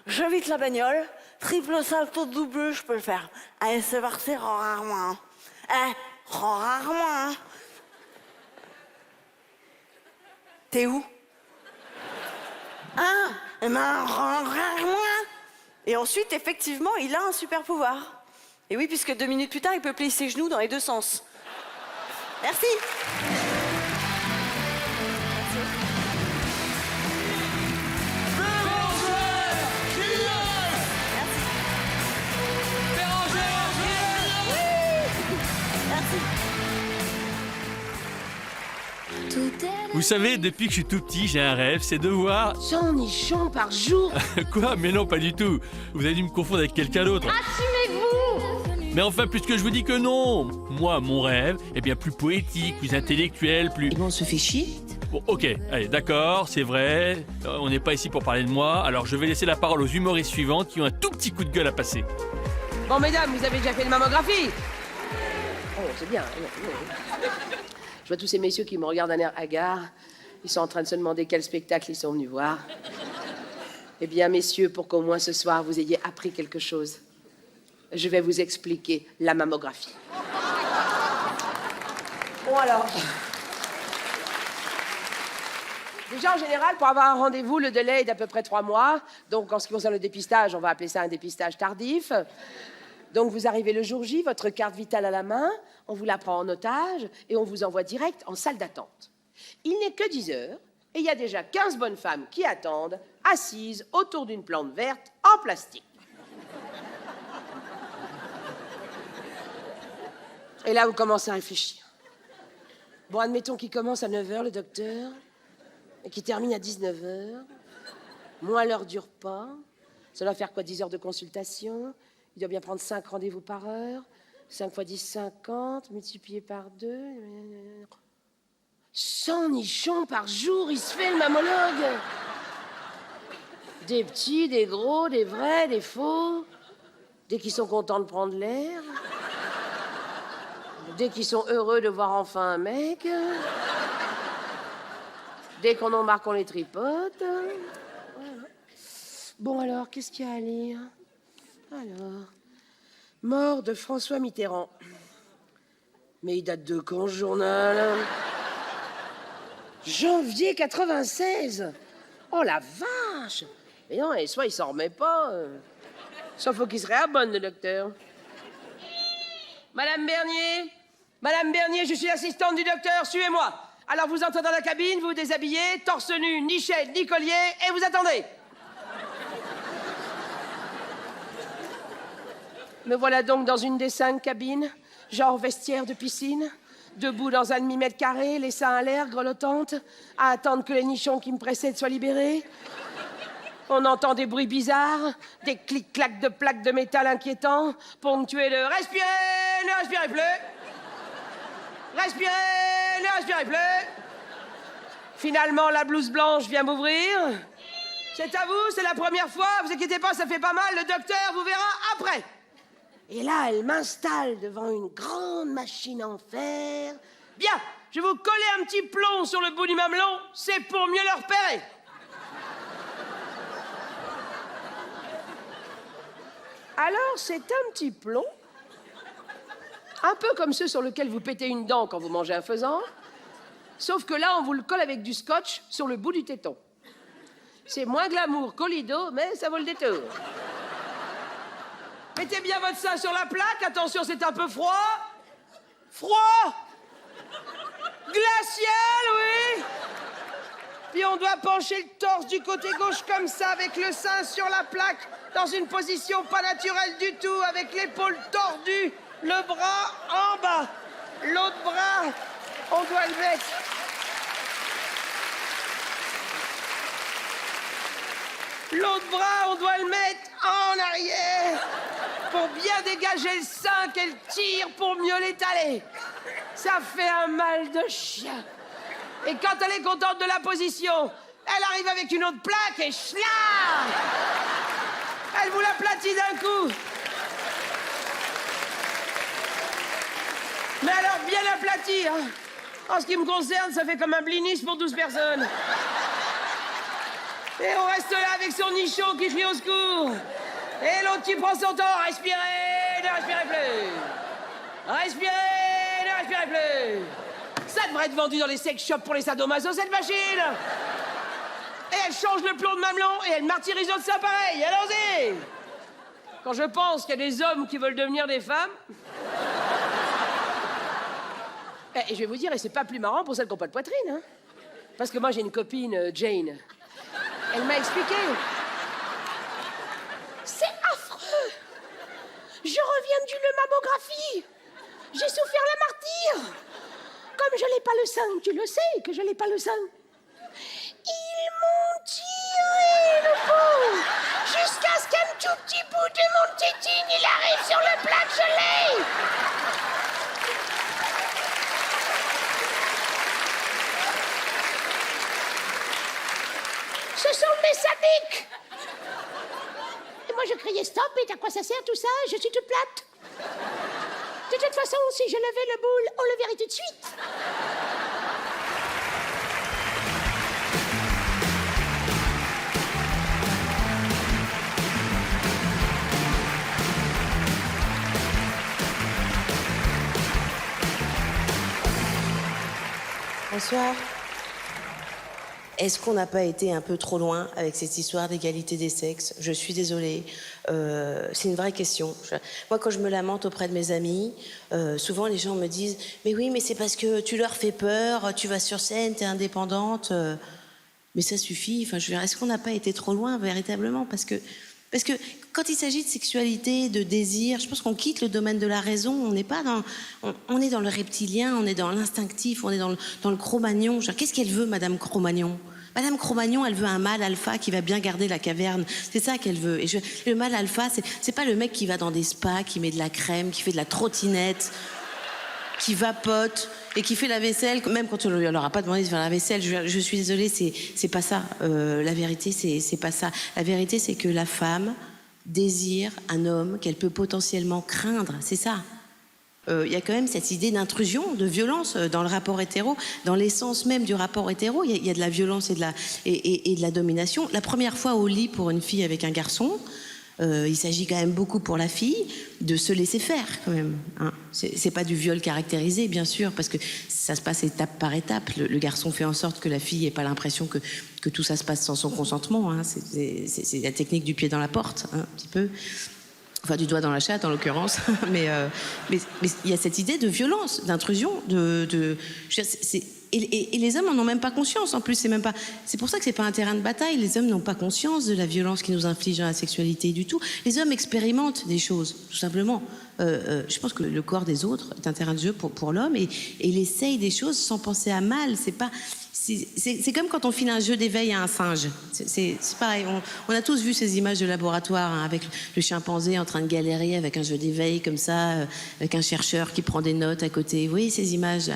j'évite la bagnole. Triple salto double, je peux le faire. Allez, c'est parti, rarement. Rarement. T'es où? Eh ben, rarement. Et ensuite, effectivement, il a un super pouvoir. Et oui, puisque 2 minutes plus tard, il peut plier ses genoux dans les deux sens. Merci. Vous savez, depuis que je suis tout petit, j'ai un rêve, c'est de voir... 100 nichons par jour. Quoi? Mais non, pas du tout. Vous avez dû me confondre avec quelqu'un d'autre. Assumez-vous! Mais enfin, puisque je vous dis que non, moi, mon rêve est bien plus poétique, plus intellectuel, plus... Et bon, on se fait chier. Bon, ok, allez, d'accord, c'est vrai, on n'est pas ici pour parler de moi, alors je vais laisser la parole aux humoristes suivantes qui ont un tout petit coup de gueule à passer. Bon, mesdames, vous avez déjà fait une mammographie? Oh, c'est bien. Je vois tous ces messieurs qui me regardent d'un air hagard. Ils sont en train de se demander quel spectacle ils sont venus voir. Eh bien, messieurs, pour qu'au moins ce soir, vous ayez appris quelque chose, je vais vous expliquer la mammographie. Bon, alors... Déjà, en général, pour avoir un rendez-vous, le délai est d'à peu près 3 mois. Donc, en ce qui concerne le dépistage, on va appeler ça un dépistage tardif. Donc, vous arrivez le jour J, votre carte vitale à la main, on vous la prend en otage et on vous envoie direct en salle d'attente. Il n'est que 10 heures et il y a déjà 15 bonnes femmes qui attendent, assises autour d'une plante verte en plastique. Et là, vous commencez à réfléchir. Bon, admettons qu'il commence à 9 heures, le docteur, et qu'il termine à 19 heures, moins l'heure du repas. Ça doit faire quoi, 10 heures de consultation? Il doit bien prendre 5 rendez-vous par heure. 5 x 10, 50, multiplié par 2. 100 nichons par jour, il se fait le mammologue. Des petits, des gros, des vrais, des faux. Dès qu'ils sont contents de prendre l'air. Dès qu'ils sont heureux de voir enfin un mec. Dès qu'on en marre, on les tripote. Voilà. Bon alors, qu'est-ce qu'il y a à lire? Alors, mort de François Mitterrand. Mais il date de quand, ce journal? Janvier 96. Oh la vache! Mais non, et soit il s'en remet pas, soit faut qu'il se réabonne, le docteur. Madame Bernier, je suis l'assistante du docteur, suivez-moi. Alors vous entrez dans la cabine, vous vous déshabillez, torse nu, ni chaîne, ni collier, et vous attendez. Me voilà donc dans une des 5 cabines, genre vestiaire de piscine, debout dans un demi-mètre carré, les seins à l'air, grelottante, à attendre que les nichons qui me précèdent soient libérés. On entend des bruits bizarres, des clics-clacs de plaques de métal inquiétants, ponctués de « Respirez, ne respirez plus !» Respirez, ne respirez plus. Finalement, la blouse blanche vient m'ouvrir. C'est à vous, c'est la première fois, vous inquiétez pas, ça fait pas mal, le docteur vous verra après. Et là, elle m'installe devant une grande machine en fer. Bien, je vais vous coller un petit plomb sur le bout du mamelon, c'est pour mieux le repérer. Alors, c'est un petit plomb, un peu comme ceux sur lesquels vous pétez une dent quand vous mangez un faisan, sauf que là, on vous le colle avec du scotch sur le bout du téton. C'est moins glamour qu'au lido, mais ça vaut le détour. Mettez bien votre sein sur la plaque, attention, c'est un peu froid. Froid! Glacial, oui! Puis on doit pencher le torse du côté gauche comme ça, avec le sein sur la plaque, dans une position pas naturelle du tout, avec l'épaule tordue, le bras en bas. L'autre bras, on doit le mettre. L'autre bras, on doit le mettre en arrière pour bien dégager le sein qu'elle tire pour mieux l'étaler. Ça fait un mal de chien. Et quand elle est contente de la position, elle arrive avec une autre plaque et schla! Elle vous l'aplatit d'un coup. Mais alors bien aplati, hein. En ce qui me concerne, ça fait comme un blinis pour 12 personnes. Et on reste là avec son nichon qui crie au secours. Et l'autre qui prend son temps. Respirez, ne respirez plus. Respirez, ne respirez plus. Ça devrait être vendu dans les sex shops pour les sadomaso, cette machine. Et elle change le plomb de mamelon et elle martyrise notre sein pareil. Allons-y. Quand je pense qu'il y a des hommes qui veulent devenir des femmes... Et je vais vous dire, et c'est pas plus marrant pour celles qui n'ont pas de poitrine, hein. Parce que moi, j'ai une copine, Jane. Elle m'a expliqué. C'est affreux. Je reviens d'une mammographie. J'ai souffert la martyre. comme je n'ai pas le sein, tu le sais que je n'ai pas le sein. Ils m'ont tiré le pot jusqu'à ce qu'un tout petit bout de mon tétine, il arrive sur le plat de gelée. Ce sont des sadiques. Et moi je criais stop, et à quoi ça sert tout ça? Je suis toute plate. De toute façon, si je levais le boule, on le verrait tout de suite. Bonsoir. Est-ce qu'on n'a pas été un peu trop loin avec cette histoire d'égalité des sexes? Je suis désolée. C'est une vraie question. Moi, quand je me lamente auprès de mes amis, souvent les gens me disent « Mais oui, mais c'est parce que tu leur fais peur, tu vas sur scène, t'es indépendante. » Mais ça suffit. Enfin, je veux dire, est-ce qu'on n'a pas été trop loin véritablement? Parce que quand il s'agit de sexualité, de désir, je pense qu'on quitte le domaine de la raison. On n'est pas dans... On est dans le reptilien, on est dans l'instinctif, on est dans le Cro-Magnon. Qu'est-ce qu'elle veut, Madame Cro-Magnon? Madame Cro-Magnon, elle veut un mâle alpha qui va bien garder la caverne. C'est ça qu'elle veut. Et le mâle alpha, c'est pas le mec qui va dans des spas, qui met de la crème, qui fait de la trottinette, qui vapote et qui fait la vaisselle, même quand on ne leur a pas demandé de faire la vaisselle. Je suis désolée, c'est pas ça. La vérité, c'est pas ça. La vérité, c'est que la femme désire un homme qu'elle peut potentiellement craindre. C'est ça. Il y a quand même cette idée d'intrusion, de violence dans le rapport hétéro. Dans l'essence même du rapport hétéro, il y a de la violence et de la domination. La première fois au lit pour une fille avec un garçon, il s'agit quand même beaucoup pour la fille de se laisser faire quand même. Hein. C'est pas du viol caractérisé, bien sûr, parce que ça se passe étape par étape. Le garçon fait en sorte que la fille n'ait pas l'impression que tout ça se passe sans son consentement. Hein. C'est la technique du pied dans la porte, hein, un petit peu. Enfin, du doigt dans la chatte, en l'occurrence. mais il y a cette idée de violence, d'intrusion, et les hommes n'en ont même pas conscience. En plus, c'est pour ça que c'est pas un terrain de bataille. Les hommes n'ont pas conscience de la violence qu'ils nous infligent dans la sexualité du tout. Les hommes expérimentent des choses, tout simplement. Je pense que le corps des autres est un terrain de jeu pour l'homme, et il essaye des choses sans penser à mal. C'est comme quand on file un jeu d'éveil à un singe. C'est pareil. On a tous vu ces images de laboratoire, hein, avec le chimpanzé en train de galérer avec un jeu d'éveil comme ça, avec un chercheur qui prend des notes à côté. Vous voyez ces images là,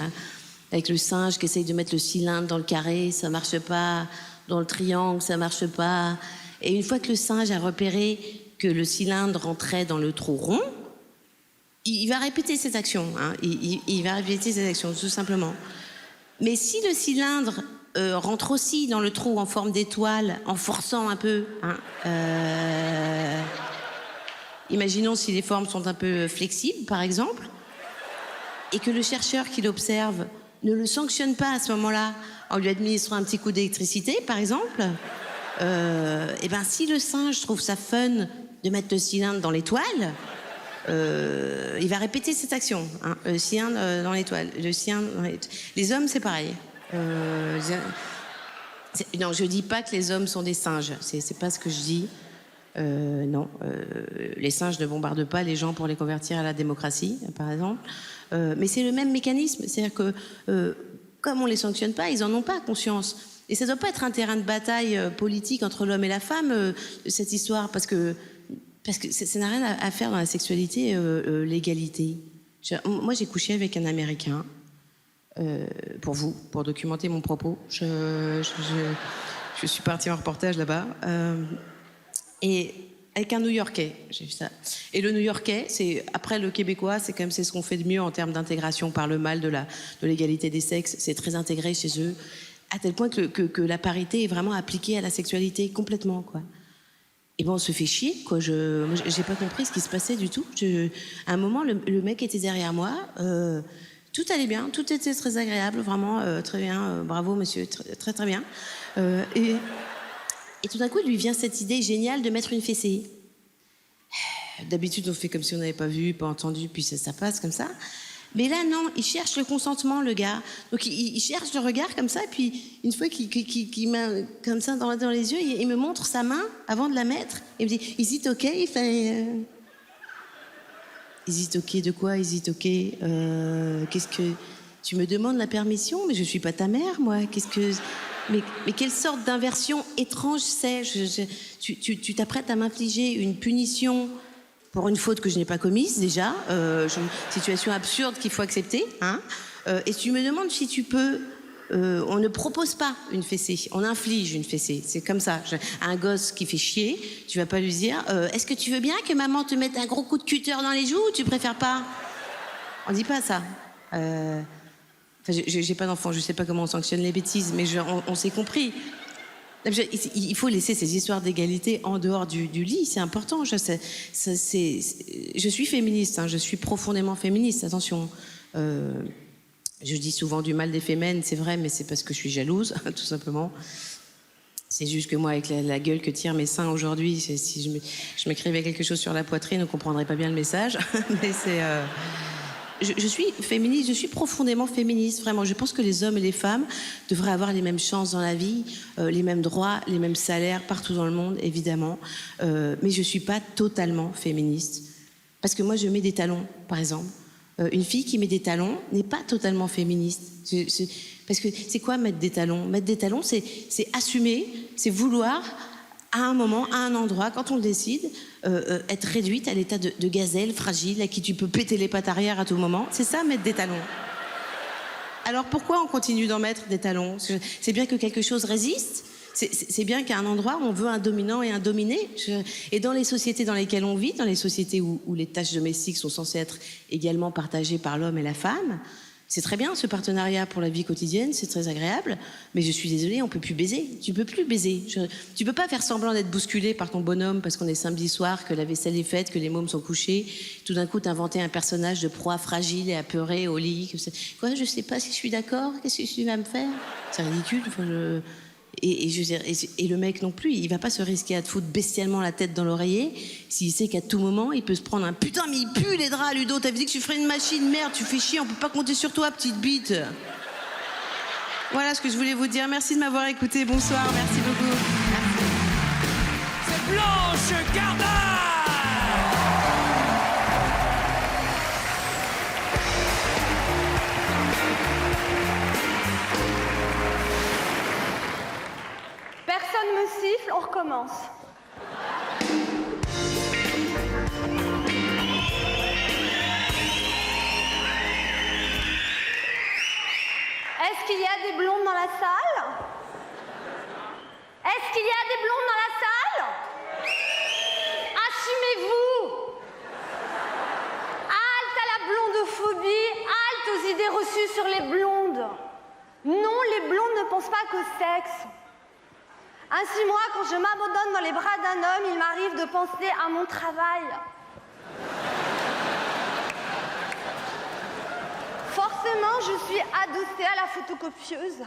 avec le singe qui essaye de mettre le cylindre dans le carré, ça marche pas. Dans le triangle, ça marche pas. Et une fois que le singe a repéré que le cylindre rentrait dans le trou rond, il va répéter cette action. Hein. Il va répéter cette action, tout simplement. Mais si le cylindre rentre aussi dans le trou en forme d'étoile, en forçant un peu, hein, imaginons si les formes sont un peu flexibles, par exemple, et que le chercheur qui l'observe ne le sanctionne pas à ce moment-là, en lui administrant un petit coup d'électricité, par exemple, et ben si le singe trouve ça fun de mettre le cylindre dans l'étoile, il va répéter cette action, hein, le cylindre dans l'étoile, le cylindre dans l'étoile. Les hommes, c'est pareil. Non, je dis pas que les hommes sont des singes, c'est pas ce que je dis. Non, les singes ne bombardent pas les gens pour les convertir à la démocratie, par exemple. Mais c'est le même mécanisme, c'est-à-dire que comme on les sanctionne pas, ils en ont pas conscience. Et ça doit pas être un terrain de bataille politique entre l'homme et la femme, cette histoire, parce que ça n'a rien à faire dans la sexualité, l'égalité. Moi, j'ai couché avec un Américain, pour documenter mon propos. Je suis partie en reportage là-bas. Et avec un New-Yorkais, j'ai vu ça. Et le New-Yorkais, c'est après le Québécois, c'est ce qu'on fait de mieux en termes d'intégration par le mal de l'égalité des sexes. C'est très intégré chez eux, à tel point que la parité est vraiment appliquée à la sexualité complètement, quoi. Et bon, on se fait chier, quoi. Moi, j'ai pas compris ce qui se passait du tout. À un moment, le mec était derrière moi. Tout allait bien, tout était très agréable, vraiment très bien. Bravo, monsieur, très très bien. Et tout d'un coup, il lui vient cette idée géniale de mettre une fessée. D'habitude, on fait comme si on n'avait pas vu, pas entendu, puis ça passe comme ça. Mais là, non, il cherche le consentement, le gars. Donc, il cherche le regard comme ça, et puis une fois qu'il met comme ça dans les yeux, il me montre sa main avant de la mettre. Il me dit, is it okay? Is it okay de quoi? Is it okay? Qu'est-ce Tu me demandes la permission, mais je suis pas ta mère, moi. Qu'est-ce que... Mais quelle sorte d'inversion étrange c'est? Tu t'apprêtes à m'infliger une punition pour une faute que je n'ai pas commise, déjà. Situation absurde qu'il faut accepter, hein. Et tu me demandes si tu peux... on ne propose pas une fessée, on inflige une fessée. C'est comme ça. Un gosse qui fait chier, tu vas pas lui dire est-ce que tu veux bien que maman te mette un gros coup de cutter dans les joues ou tu préfères pas? On dit pas ça. Enfin, j'ai pas d'enfant, je sais pas comment on sanctionne les bêtises, mais on s'est compris. Il faut laisser ces histoires d'égalité en dehors du lit, c'est important. Je suis féministe, hein, je suis profondément féministe, attention. Je dis souvent du mal des fémènes, c'est vrai, mais c'est parce que je suis jalouse, tout simplement. C'est juste que moi, avec la gueule que tirent mes seins aujourd'hui, si je m'écrivais quelque chose sur la poitrine, on comprendrait pas bien le message. Mais c'est... Je suis féministe, je suis profondément féministe, vraiment. Je pense que les hommes et les femmes devraient avoir les mêmes chances dans la vie, les mêmes droits, les mêmes salaires partout dans le monde, évidemment. Mais je suis pas totalement féministe. Parce que moi, je mets des talons, par exemple. Une fille qui met des talons n'est pas totalement féministe. Parce que c'est quoi mettre des talons? Mettre des talons, c'est assumer, c'est vouloir, à un moment, à un endroit, quand on le décide, être réduite à l'état de gazelle fragile à qui tu peux péter les pattes arrière à tout moment. C'est ça, mettre des talons. Alors pourquoi on continue d'en mettre des talons? C'est bien que quelque chose résiste. C'est bien qu'à un endroit, on veut un dominant et un dominé. Et dans les sociétés dans lesquelles on vit, dans les sociétés où les tâches domestiques sont censées être également partagées par l'homme et la femme, c'est très bien ce partenariat pour la vie quotidienne, c'est très agréable, mais je suis désolée, on peut plus baiser. Tu peux plus baiser. Tu peux pas faire semblant d'être bousculé par ton bonhomme parce qu'on est samedi soir, que la vaisselle est faite, que les mômes sont couchés. Tout d'un coup, t'inventer un personnage de proie fragile et apeurée au lit. Quoi, je sais pas si je suis d'accord. Qu'est-ce que tu vas me faire? C'est ridicule. Enfin, Et je veux dire, et le mec non plus, il va pas se risquer à te foutre bestialement la tête dans l'oreiller s'il sait qu'à tout moment, il peut se prendre un putain, mais il pue les draps, Ludo. T'avais dit que tu ferais une machine, merde, tu fais chier, on peut pas compter sur toi, petite bite. Voilà ce que je voulais vous dire. Merci de m'avoir écouté. Bonsoir, merci beaucoup. Merci. C'est Blanche Gardin! Personne me siffle, on recommence. Est-ce qu'il y a des blondes dans la salle? Est-ce qu'il y a des blondes dans la salle? Assumez-vous! Halte à la blondophobie, halte aux idées reçues sur les blondes. Non, les blondes ne pensent pas qu'au sexe. Ainsi, moi, quand je m'abandonne dans les bras d'un homme, il m'arrive de penser à mon travail. Forcément, je suis adossée à la photocopieuse.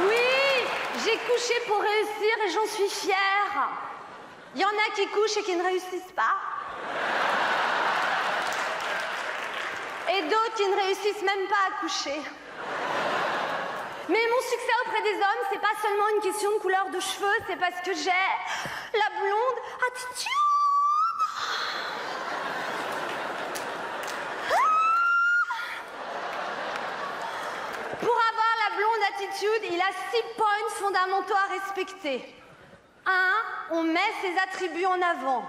Oui, j'ai couché pour réussir et j'en suis fière. Il y en a qui couchent et qui ne réussissent pas. Et d'autres qui ne réussissent même pas à coucher. Mais mon succès auprès des hommes, c'est pas seulement une question de couleur de cheveux, c'est parce que j'ai la blonde attitude. Pour avoir la blonde attitude, il a 6 points fondamentaux à respecter. 1, on met ses attributs en avant.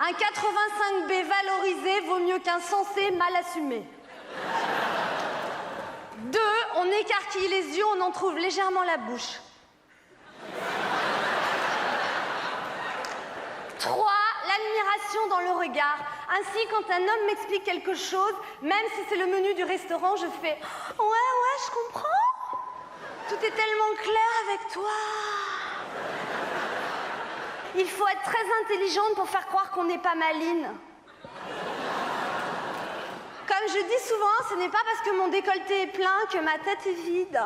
Un 85B valorisé vaut mieux qu'un sensé mal assumé. 2, on écarquille les yeux, on en trouve légèrement la bouche. 3, l'admiration dans le regard. Ainsi, quand un homme m'explique quelque chose, même si c'est le menu du restaurant, je fais « Ouais, je comprends. Tout est tellement clair avec toi. » Il faut être très intelligente pour faire croire qu'on n'est pas maline. Comme je dis souvent, ce n'est pas parce que mon décolleté est plein que ma tête est vide.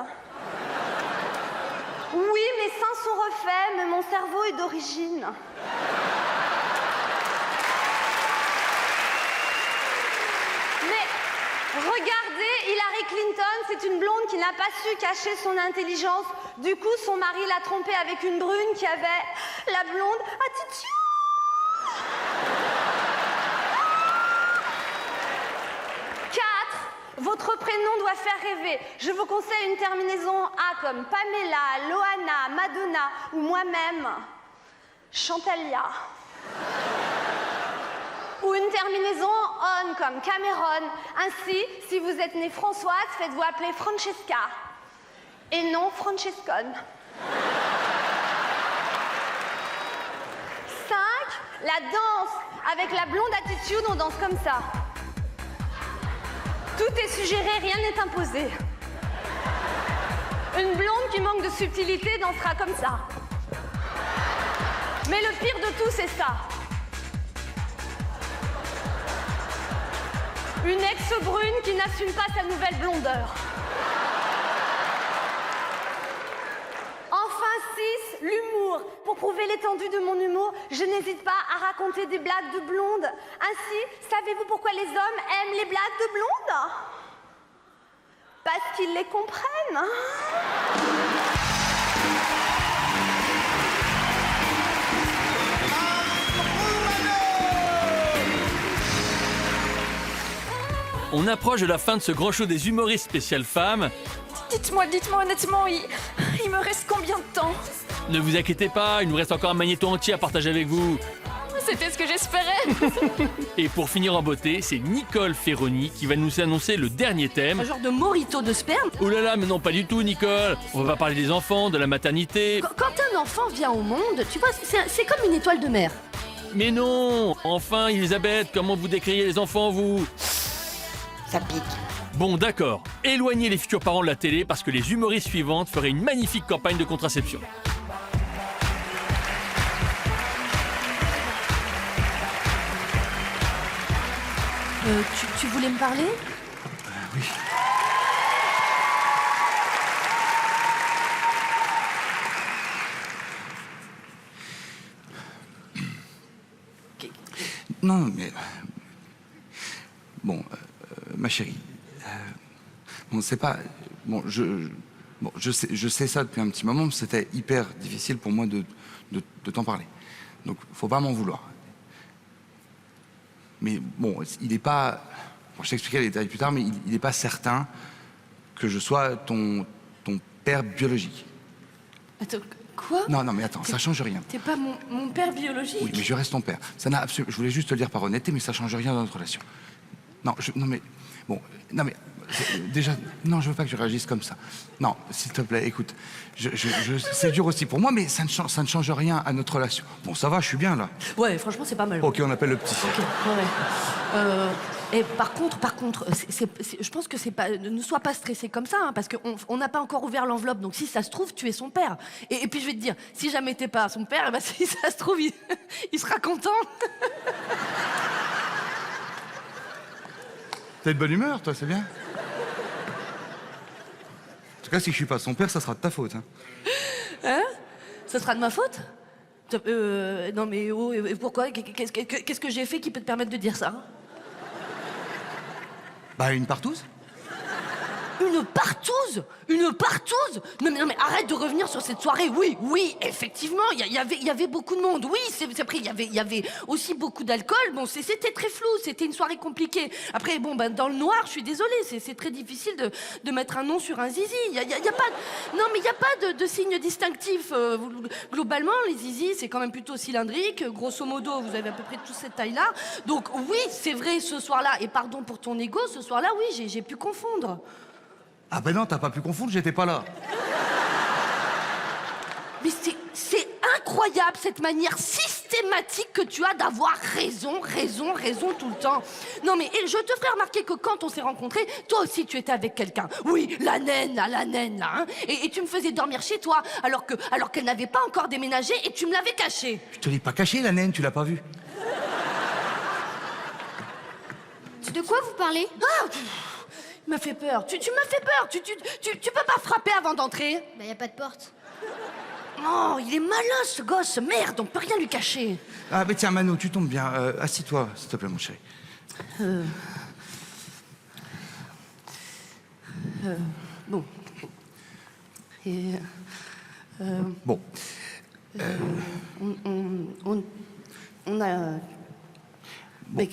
Oui, mes seins sont refaits, mais mon cerveau est d'origine. Mais regardez, Hillary Clinton, c'est une blonde qui n'a pas su cacher son intelligence. Du coup, son mari l'a trompée avec une brune qui avait la blonde attitude. Votre prénom doit faire rêver. Je vous conseille une terminaison A comme Pamela, Loana, Madonna ou moi-même, Chantalia. Ou une terminaison on comme Cameron. Ainsi, si vous êtes né Françoise, faites-vous appeler Francesca. Et non Francescone. 5. La danse. Avec la blonde attitude, on danse comme ça. Tout est suggéré, rien n'est imposé. Une blonde qui manque de subtilité dansera comme ça. Mais le pire de tout, c'est ça. Une ex-brune qui n'assume pas sa nouvelle blondeur. Enfin 6, l'humour. Pour prouver l'étendue de mon humour, je n'hésite pas à raconter des blagues de blondes. Ainsi, savez-vous pourquoi les hommes aiment les blagues de blondes? Parce qu'ils les comprennent. On approche de la fin de ce grand show des humoristes spécial femmes. Dites-moi honnêtement, il me reste combien de temps? Ne vous inquiétez pas, il nous reste encore un magnéto entier à partager avec vous. C'était ce que j'espérais. Et pour finir en beauté, c'est Nicole Ferroni qui va nous annoncer le dernier thème. Un genre de morito de sperme. Oh là là, mais non, pas du tout, Nicole. On va pas parler des enfants, de la maternité. Quand un enfant vient au monde, tu vois, c'est comme une étoile de mer. Mais non. Enfin, Elisabeth, comment vous décririez les enfants, vous? Ça pique. Bon, d'accord. Éloignez les futurs parents de la télé parce que les humoristes suivantes feraient une magnifique campagne de contraception. Tu voulais me parler? Oui. Non, mais... Bon, ma chérie, bon, c'est pas... Bon, je sais ça depuis un petit moment, mais c'était hyper difficile pour moi de t'en parler. Donc, faut pas m'en vouloir. Mais bon, il n'est pas... Bon, je t'expliquerai les détails plus tard, mais il n'est pas certain que je sois ton père biologique. Attends, quoi? Non, mais attends, ça change rien. T'es pas mon père biologique? Oui, mais je reste ton père. Ça n'a absolument... Je voulais juste te le dire par honnêteté, mais ça change rien dans notre relation. Non, mais... Bon, non, mais... Déjà, non, je veux pas que je réagisse comme ça. Non, s'il te plaît, écoute, c'est dur aussi pour moi, mais ça ne change rien à notre relation. Bon, ça va, je suis bien, là. Ouais, franchement, c'est pas mal. Ok, on appelle le petit. Ok, ouais. Et par contre, je pense que c'est pas... Ne sois pas stressé comme ça, hein, parce qu'on n'a pas encore ouvert l'enveloppe, donc si ça se trouve, tu es son père. Et puis je vais te dire, si jamais t'es pas son père, eh ben, si ça se trouve, il sera content. T'as de bonne humeur, toi, c'est bien. En tout cas, si je suis pas son père, ça sera de ta faute. Hein? Ça sera de ma faute? Non mais oh, et pourquoi? Qu'est-ce que j'ai fait qui peut te permettre de dire ça? Bah, une partouze. Une partouze? Une partouze? Non mais arrête de revenir sur cette soirée. Oui, effectivement, il y avait beaucoup de monde. Oui, c'est vrai, il y avait aussi beaucoup d'alcool. Bon, c'était très flou, c'était une soirée compliquée. Après, bon, ben, dans le noir, je suis désolée, c'est très difficile de mettre un nom sur un zizi. Il y a pas... Non, mais il n'y a pas de signe distinctif. Globalement, les zizis, c'est quand même plutôt cylindrique. Grosso modo, vous avez à peu près toute cette taille-là. Donc oui, c'est vrai, ce soir-là, et pardon pour ton ego, ce soir-là, oui, j'ai pu confondre. Ah ben non, t'as pas pu confondre, j'étais pas là. Mais c'est incroyable cette manière systématique que tu as d'avoir raison tout le temps. Non mais je te ferai remarquer que quand on s'est rencontrés, toi aussi tu étais avec quelqu'un. Oui, la naine là, hein. Et tu me faisais dormir chez toi alors qu'elle n'avait pas encore déménagé et tu me l'avais caché. Je te l'ai pas caché, la naine, tu l'as pas vue. De quoi vous parlez? Ah, il m'a fait peur. Tu m'as fait peur. Tu peux pas frapper avant d'entrer? Bah, y a pas de porte. Non, il est malin ce gosse. Merde, on peut rien lui cacher. Ah mais tiens, Mano, tu tombes bien. Assis-toi, s'il te plaît, mon chéri. Bon. Et... Bon. On a... Bon. Mais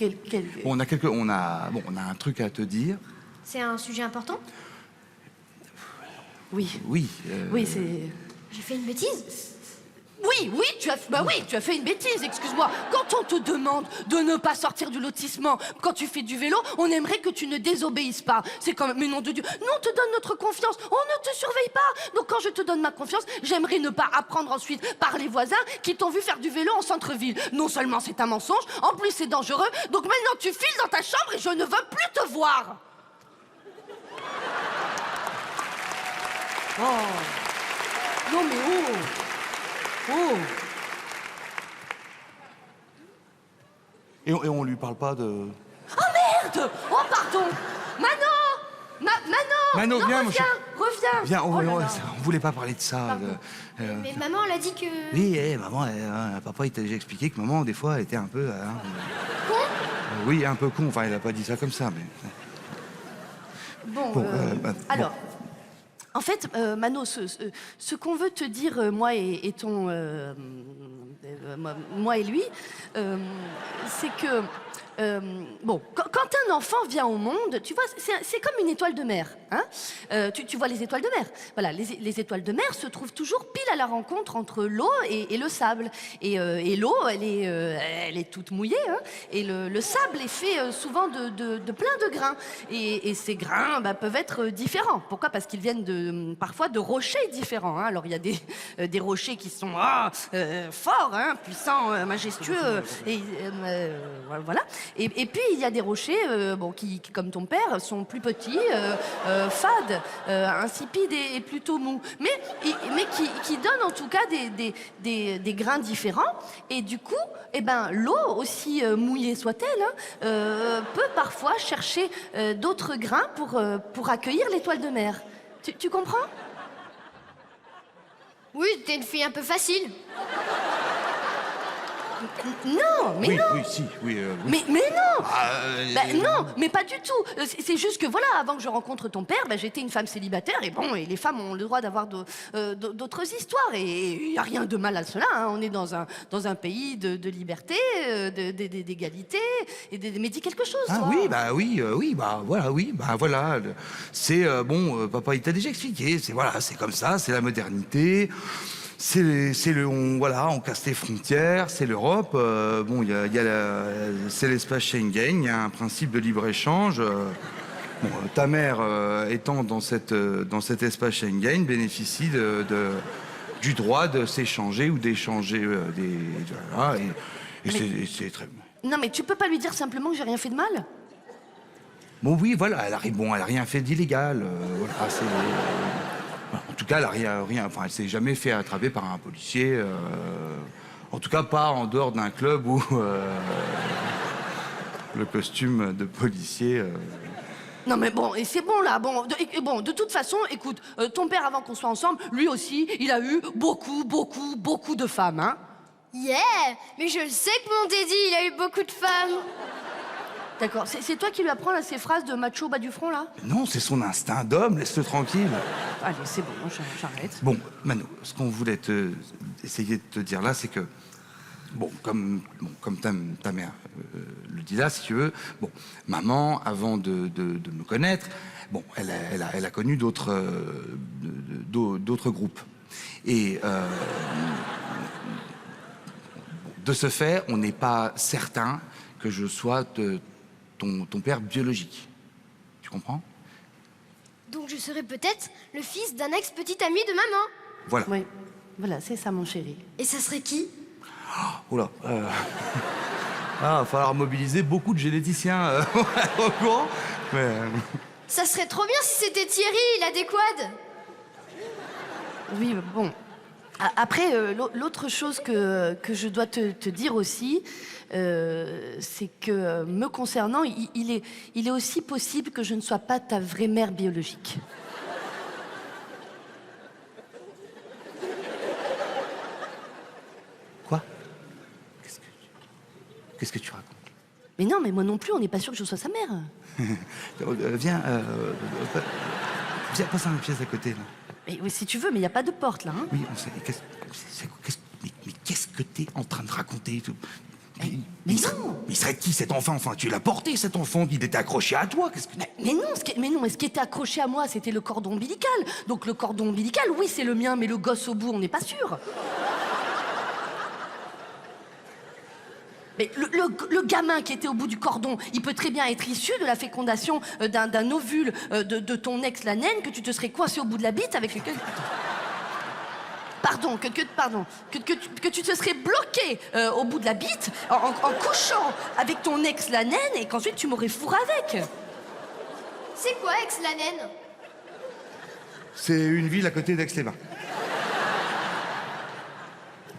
On a un truc à te dire. C'est un sujet important? Oui. Oui. Oui, c'est... J'ai fait une bêtise? Oui, tu as fait une bêtise, excuse-moi. Quand on te demande de ne pas sortir du lotissement quand tu fais du vélo, on aimerait que tu ne désobéisses pas. C'est quand même, mais nom de Dieu, nous on te donne notre confiance, on ne te surveille pas. Donc quand je te donne ma confiance, j'aimerais ne pas apprendre ensuite par les voisins qui t'ont vu faire du vélo en centre-ville. Non seulement c'est un mensonge, en plus c'est dangereux, donc maintenant tu files dans ta chambre et je ne veux plus te voir. Oh. Non mais oh. Oh. Et on lui parle pas de... Oh merde! Oh pardon! Manon! Manon, non, viens, reviens! Viens, Oh là là. on voulait pas parler de ça. Mais maman, elle a dit que... Oui, maman, papa, il t'a déjà expliqué que maman, des fois, elle était un peu... Con? Oui, un peu con. Enfin, il a pas dit ça comme ça, mais... Bon, alors... En fait, Mano, ce qu'on veut te dire, moi et ton... moi et lui, c'est que... bon, quand un enfant vient au monde, tu vois, c'est comme une étoile de mer. Hein, tu vois les étoiles de mer. Voilà, les étoiles de mer se trouvent toujours pile à la rencontre entre l'eau et le sable. Et l'eau, elle est toute mouillée. Hein, et le sable est fait souvent de plein de grains. Et ces grains peuvent être différents. Pourquoi? Parce qu'ils viennent parfois de rochers différents. Hein. Alors il y a des rochers qui sont forts, hein, puissants, majestueux. Et voilà. Et puis il y a des rochers qui, comme ton père, sont plus petits, fades, insipides et plutôt mous. Mais qui donnent en tout cas des grains différents. Et du coup, l'eau, aussi mouillée soit-elle, hein, peut parfois chercher d'autres grains pour accueillir l'étoile de mer. Tu comprends? Oui, t'es une fille un peu facile. Non, mais oui, non. Oui, si, oui. Oui. Mais non. Non, mais pas du tout. C'est juste que voilà, avant que je rencontre ton père, j'étais une femme célibataire et les femmes ont le droit d'avoir d'autres histoires et il y a rien de mal à cela. Hein. On est dans un pays de liberté, d'égalité. Mais dis quelque chose. Ah toi. Voilà. C'est papa, il t'a déjà expliqué. C'est comme ça, c'est la modernité. On casse les frontières, c'est l'Europe. C'est l'espace Schengen, il y a un principe de libre-échange. Ta mère, étant dans cet espace Schengen, bénéficie du droit de s'échanger ou d'échanger c'est très... Non, mais tu peux pas lui dire simplement que j'ai rien fait de mal? Bon, oui, voilà, elle a rien fait d'illégal. En tout cas, elle s'est jamais fait attraper par un policier. En tout cas, pas en dehors d'un club où le costume de policier. Non mais bon, et c'est bon là, de toute façon, écoute, ton père avant qu'on soit ensemble, lui aussi, il a eu beaucoup de femmes, hein. Yeah, mais je le sais que mon Teddy, il a eu beaucoup de femmes. D'accord, c'est toi qui lui apprends là, ces phrases de macho bas du front là? Non, c'est son instinct d'homme, laisse-le tranquille. Allez, c'est bon, j'arrête. Bon, Mano, ce qu'on voulait essayer de te dire là, c'est que, comme ta mère le dit là, si tu veux, maman, avant de me connaître, elle a connu d'autres groupes. Et de ce fait, on n'est pas certain que je sois ton père biologique. Tu comprends? Donc je serais peut-être le fils d'un ex-petit ami de maman. Voilà. Oui, voilà, c'est ça mon chéri. Et ça serait qui? Oula. Va falloir mobiliser beaucoup de généticiens au courant. Mais... Ça serait trop bien si c'était Thierry, la déquade. Oui, bon. Après, l'autre chose que je dois te dire aussi, c'est que me concernant, il est aussi possible que je ne sois pas ta vraie mère biologique. Quoi? Qu'est-ce que tu racontes? Mais non, mais moi non plus, on n'est pas sûr que je sois sa mère. Viens, passe dans la pièce à côté, là. Mais, oui, si tu veux, mais il n'y a pas de porte, là. Hein. Oui, on sait. Mais qu'est-ce que t'es en train de raconter tout? Mais il serait qui cet enfant? Enfin, tu l'as porté cet enfant, il était accroché à toi. Qu'est-ce que... Mais non, ce qui était accroché à moi, c'était le cordon ombilical. Donc le cordon ombilical, oui, c'est le mien, mais le gosse au bout, on n'est pas sûr. Mais le gamin qui était au bout du cordon, il peut très bien être issu de la fécondation d'un ovule de ton ex, la naine, que tu te serais coincé au bout de la bite avec lequel... Pardon, que tu te serais bloqué au bout de la bite en couchant avec ton ex, la naine, et qu'ensuite tu m'aurais fourré avec. C'est quoi, ex-la naine? C'est une ville à côté d'Aix-les-Bains.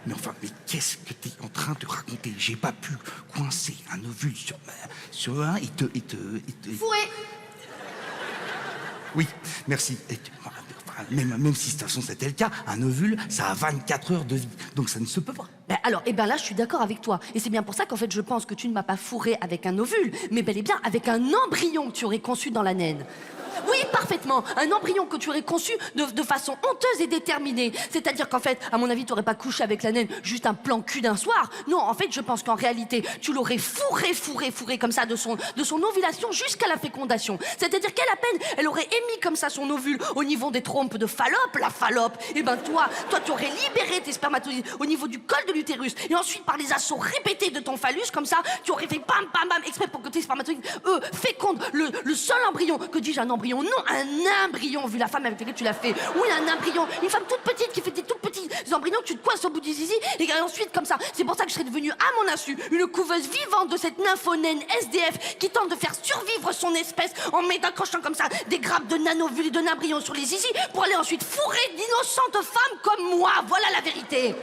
Mais enfin, mais qu'est-ce que t'es en train de raconter? J'ai pas pu coincer un ovule sur un et te... Fourré. Oui, merci. Même si de toute façon c'était le cas, un ovule, ça a 24 heures de vie. Donc ça ne se peut pas. Alors, là, je suis d'accord avec toi. Et c'est bien pour ça qu'en fait, je pense que tu ne m'as pas fourré avec un ovule, mais bel et bien avec un embryon que tu aurais conçu dans la naine. Oui, parfaitement. Un embryon que tu aurais conçu de façon honteuse et déterminée. C'est-à-dire qu'en fait, à mon avis, tu n'aurais pas couché avec la naine juste un plan cul d'un soir. Non, en fait, je pense qu'en réalité, tu l'aurais fourré comme ça de son ovulation jusqu'à la fécondation. C'est-à-dire qu'à la peine, elle aurait émis comme ça son ovule au niveau des trompes de Fallope, la Fallope. Et ben toi, tu aurais libéré tes spermatozoïdes au niveau du col de l'utérus. Et ensuite, par les assauts répétés de ton phallus, comme ça, tu aurais fait bam, bam, bam, exprès pour que tes spermatozoïdes, fécondent le seul embryon. Que dis-je, un embryon? Non, un embryon, vu la femme avec laquelle tu l'as fait. Oui, un embryon, une femme toute petite qui fait des tout petits embryons que tu te coinces au bout du zizi, et ensuite, comme ça, c'est pour ça que je serais devenue, à mon insu, une couveuse vivante de cette nymphonaine SDF qui tente de faire survivre son espèce en accrochant comme ça des grappes de nanovules et de embryons sur les zizi pour aller ensuite fourrer d'innocentes femmes comme moi. Voilà la vérité.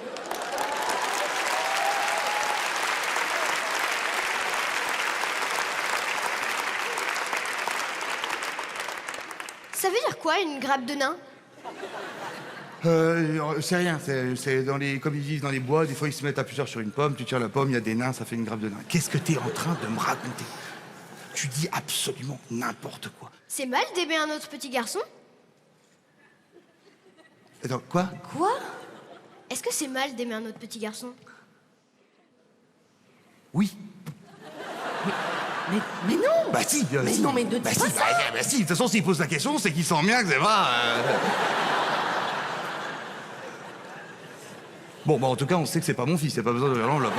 Ça veut dire quoi, une grappe de nain? C'est rien, c'est dans les... Comme ils disent dans les bois, des fois ils se mettent à plusieurs sur une pomme, tu tires la pomme, il y a des nains, ça fait une grappe de nain. Qu'est-ce que t'es en train de me raconter? Tu dis absolument n'importe quoi. C'est mal d'aimer un autre petit garçon? Attends, quoi? Quoi? Est-ce que c'est mal d'aimer un autre petit garçon? Oui. Mais non! Bah si! Mais si. non, mais ne dis bah, pas si, ça! bah si, de toute façon, s'il pose la question, c'est qu'il sent bien que c'est pas... Bon, bah en tout cas, on sait que c'est pas mon fils, y a pas besoin de l'enveloppe.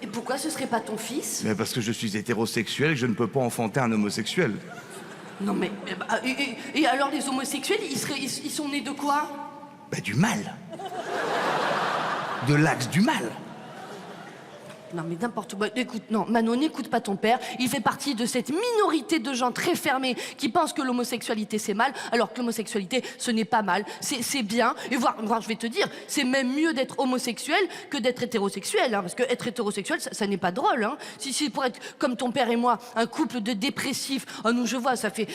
Et pourquoi ce serait pas ton fils? Mais parce que je suis hétérosexuel et que je ne peux pas enfanter un homosexuel. Non mais... Et alors les homosexuels, ils sont nés de quoi? Bah du mal. De l'axe du mal. Non mais n'importe quoi. Écoute, non, Manon, n'écoute pas ton père. Il fait partie de cette minorité de gens très fermés qui pensent que l'homosexualité c'est mal, alors que l'homosexualité ce n'est pas mal. C'est bien. Et voire, je vais te dire, c'est même mieux d'être homosexuel que d'être hétérosexuel. Hein, parce que être hétérosexuel, ça n'est pas drôle. Hein. Si pour être comme ton père et moi, un couple de dépressifs, oh nous je vois, ça fait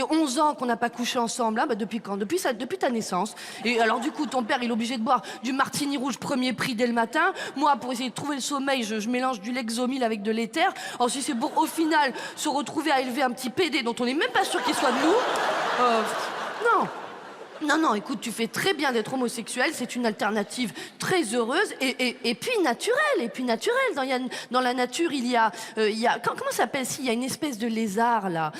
11 ans qu'on n'a pas couché ensemble. Hein, bah, depuis quand? Depuis ta naissance. Et alors du coup, ton père il est obligé de boire du martini rouge premier prix dès le matin. Moi, pour essayer de trouver le sommeil, je mélange du Lexomil avec de l'éther. Ensuite, c'est pour, au final, se retrouver à élever un petit PD dont on n'est même pas sûr qu'il soit de nous. Non, écoute, tu fais très bien d'être homosexuel, c'est une alternative très heureuse et puis naturelle. Dans la nature, il y a comment ça s'appelle il y a une espèce de lézard, là,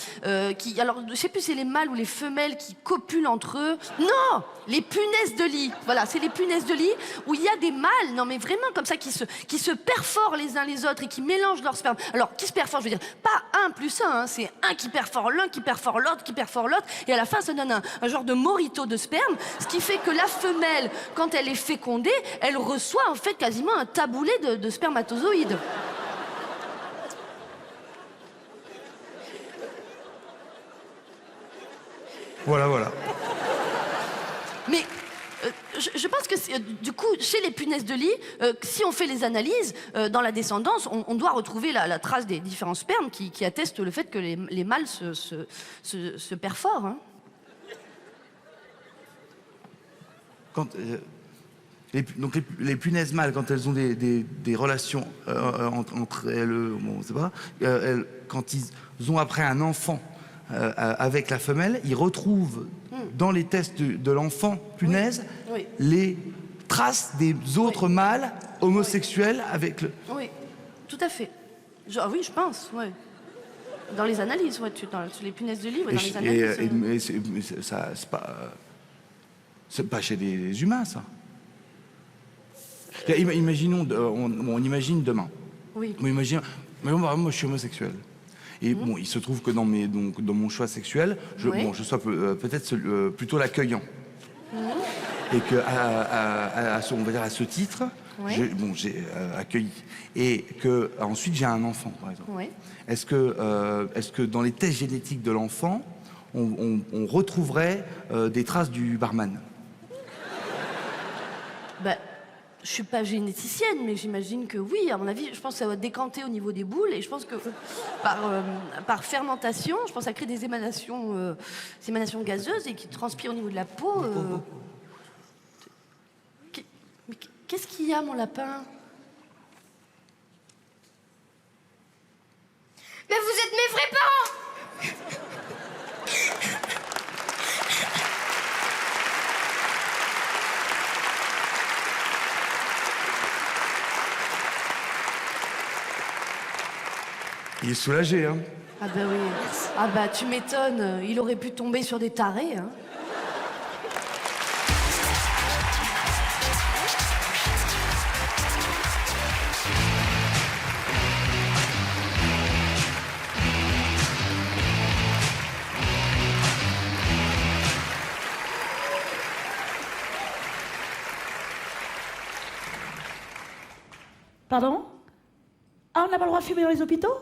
alors, je sais plus, c'est les mâles ou les femelles qui copulent entre eux. Non, les punaises de lit. Voilà, c'est les punaises de lit où il y a des mâles, non mais vraiment comme ça, qui se perforent les uns les autres et qui mélangent leur sperme. Alors, qui se perfore, je veux dire, pas 1 + 1, hein, c'est un qui perfore l'un, qui perfore l'autre, qui perfore l'autre, et à la fin, ça donne un genre de morito de sperme, ce qui fait que la femelle, quand elle est fécondée, elle reçoit en fait quasiment un taboulet de spermatozoïdes. Voilà. Mais je pense que du coup, chez les punaises de lit, si on fait les analyses dans la descendance, on doit retrouver la trace des différents spermes qui attestent le fait que les mâles se perforent. Hein. Quand, les punaises mâles, quand elles ont des relations entre elles, bon, on sait pas, quand ils ont après un enfant avec la femelle, ils retrouvent dans les tests de l'enfant punaise les traces des autres mâles homosexuel avec le... Oui, tout à fait. Oui, je pense, ouais. Dans les analyses, ouais, dans les punaises de lit, ouais, dans les analyses. Mais ça, c'est pas chez les humains, ça. Imaginons, on imagine demain. Oui. Mais moi, je suis homosexuel. Et bon, il se trouve que dans mon choix sexuel, je sois peut-être plutôt l'accueillant. Et que, on va dire à ce titre, j'ai accueilli. Et que ensuite j'ai un enfant, par exemple. Oui. Est-ce que dans les tests génétiques de l'enfant, on retrouverait des traces du barman? Bah, je suis pas généticienne, mais j'imagine que oui. À mon avis, je pense que ça va décanter au niveau des boules, et je pense que par fermentation, je pense que ça crée des émanations gazeuses et qui transpirent au niveau de la peau. Mais qu'est-ce qu'il y a, mon lapin? Mais vous êtes mes vrais parents! Il est soulagé, hein? Ah bah oui. Ah bah tu m'étonnes, il aurait pu tomber sur des tarés, hein. Pardon? Ah, on n'a pas le droit de fumer dans les hôpitaux?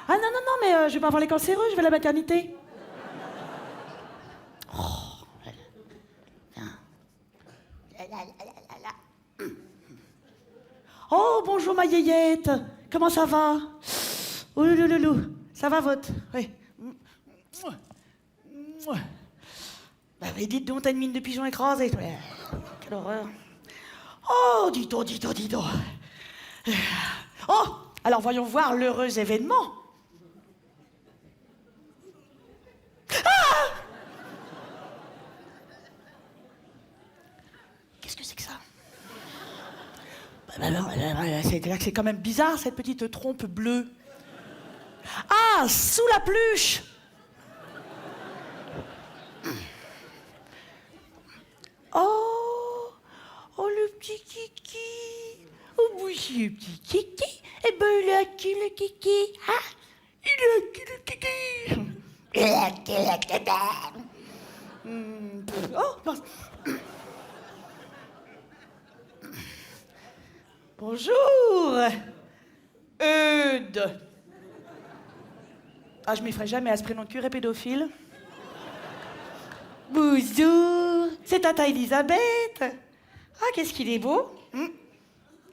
Ah non, mais je vais pas avoir les cancéreux, je vais à la maternité. Oh, bonjour ma yéyette. Comment ça va? Oh, loulou, ça va votre? Oui. Bah, mais dites donc, t'as une mine de pigeon écrasée. Quelle horreur. Oh, dis donc. Oh, alors voyons voir l'heureux événement. Ah! Qu'est-ce que c'est que ça? C'est quand même bizarre, cette petite trompe bleue. Ah, sous la pluche! Oh, le petit kiki. Oh, monsieur, le petit kiki. Eh ben, il a qui le kiki? Ah, il a qui le kiki? Il a qui le kiki? Oh, mince. Bonjour. Eudes. Ah, je m'y ferai jamais à ce prénom de curé pédophile. Bonjour, c'est Tata Elisabeth. Ah, qu'est-ce qu'il est beau.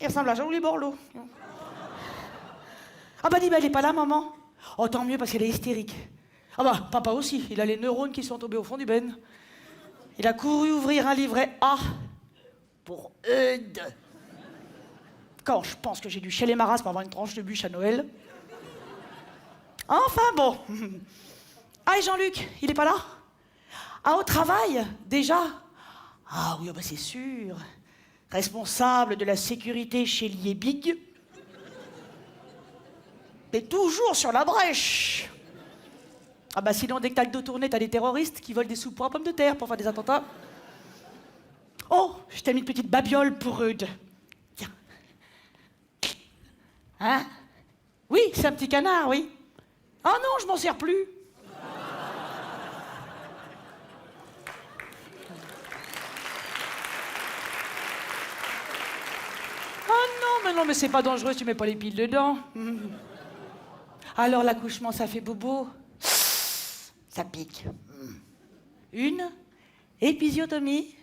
Il ressemble à Jean-Louis Borloo. Ah bah dis, elle est pas là, maman. Oh, tant mieux, parce qu'elle est hystérique. Ah bah, papa aussi, il a les neurones qui sont tombés au fond du ben. Il a couru ouvrir un livret A pour Eudes. Quand je pense que j'ai dû chialer ma race pour avoir une tranche de bûche à Noël. Enfin bon. Ah, et Jean-Luc, il est pas là? Ah, au travail, déjà? Ah oui, bah c'est sûr. Responsable de la sécurité chez Liebig. T'es toujours sur la brèche. Ah bah sinon, dès que t'as le dos tourné, t'as des terroristes qui volent des soupes à pommes de terre pour faire des attentats. Oh, je t'ai mis une petite babiole pour Eudes. Tiens. Hein? Oui, c'est un petit canard, oui. Ah non, je m'en sers plus. Non, mais c'est pas dangereux, tu mets pas les piles dedans. Alors l'accouchement, ça fait bobo? Ça pique. Une épisiotomie.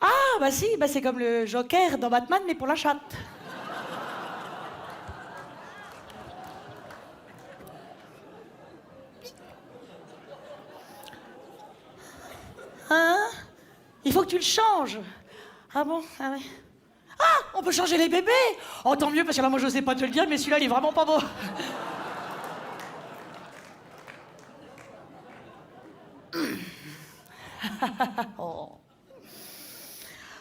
Ah, bah si, bah c'est comme le Joker dans Batman, mais pour la chatte. Hein? Il faut que tu le changes. Ah bon? Ah ouais. Ah, on peut changer les bébés. Oh, tant mieux, parce que là, moi, je sais pas te le dire, mais celui-là, il est vraiment pas beau. Oh.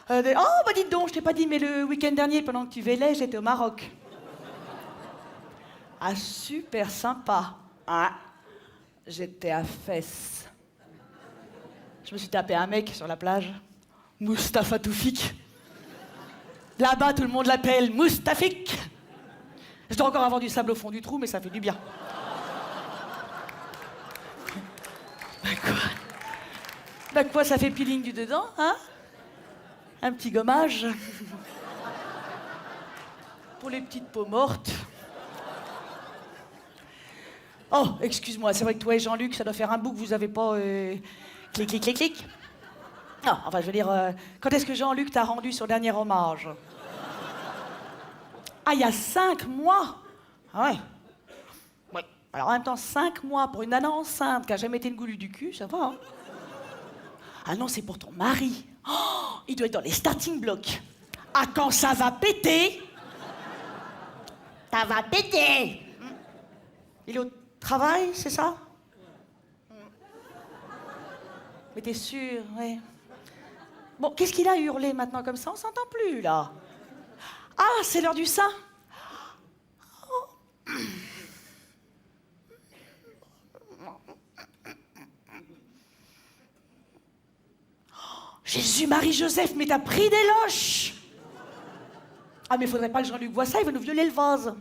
Oh, bah dites donc, je t'ai pas dit, mais le week-end dernier, pendant que tu vélais, j'étais au Maroc. Ah, super sympa. Ah, j'étais à Fès. Je me suis tapé un mec sur la plage. Mustapha Toufik. Là-bas, tout le monde l'appelle Moustafik. Je dois encore avoir du sable au fond du trou, mais ça fait du bien. Bah quoi, ça fait peeling du dedans, hein? Un petit gommage. Pour les petites peaux mortes. Oh, excuse-moi, c'est vrai que toi et Jean-Luc, ça doit faire un bout que vous avez pas... Clic, clic, clic, clic. Non, enfin, je veux dire, quand est-ce que Jean-Luc t'a rendu son dernier hommage? Ah, il y a 5 mois? Ah ouais. Oui. Alors, en même temps, 5 mois pour une nana enceinte qui a jamais été une goulue du cul, ça va, hein? Ah non, c'est pour ton mari. Oh, il doit être dans les starting blocks. Ah, quand ça va péter... Ça va péter. Il est au travail, c'est ça? Mais t'es sûr, ouais. Bon, qu'est-ce qu'il a hurlé maintenant comme ça? On s'entend plus, là. Ah, c'est l'heure du sein. Oh. Jésus, Marie-Joseph, mais t'as pris des loches! Ah, mais faudrait pas que Jean-Luc voie ça, il va nous violer le vase.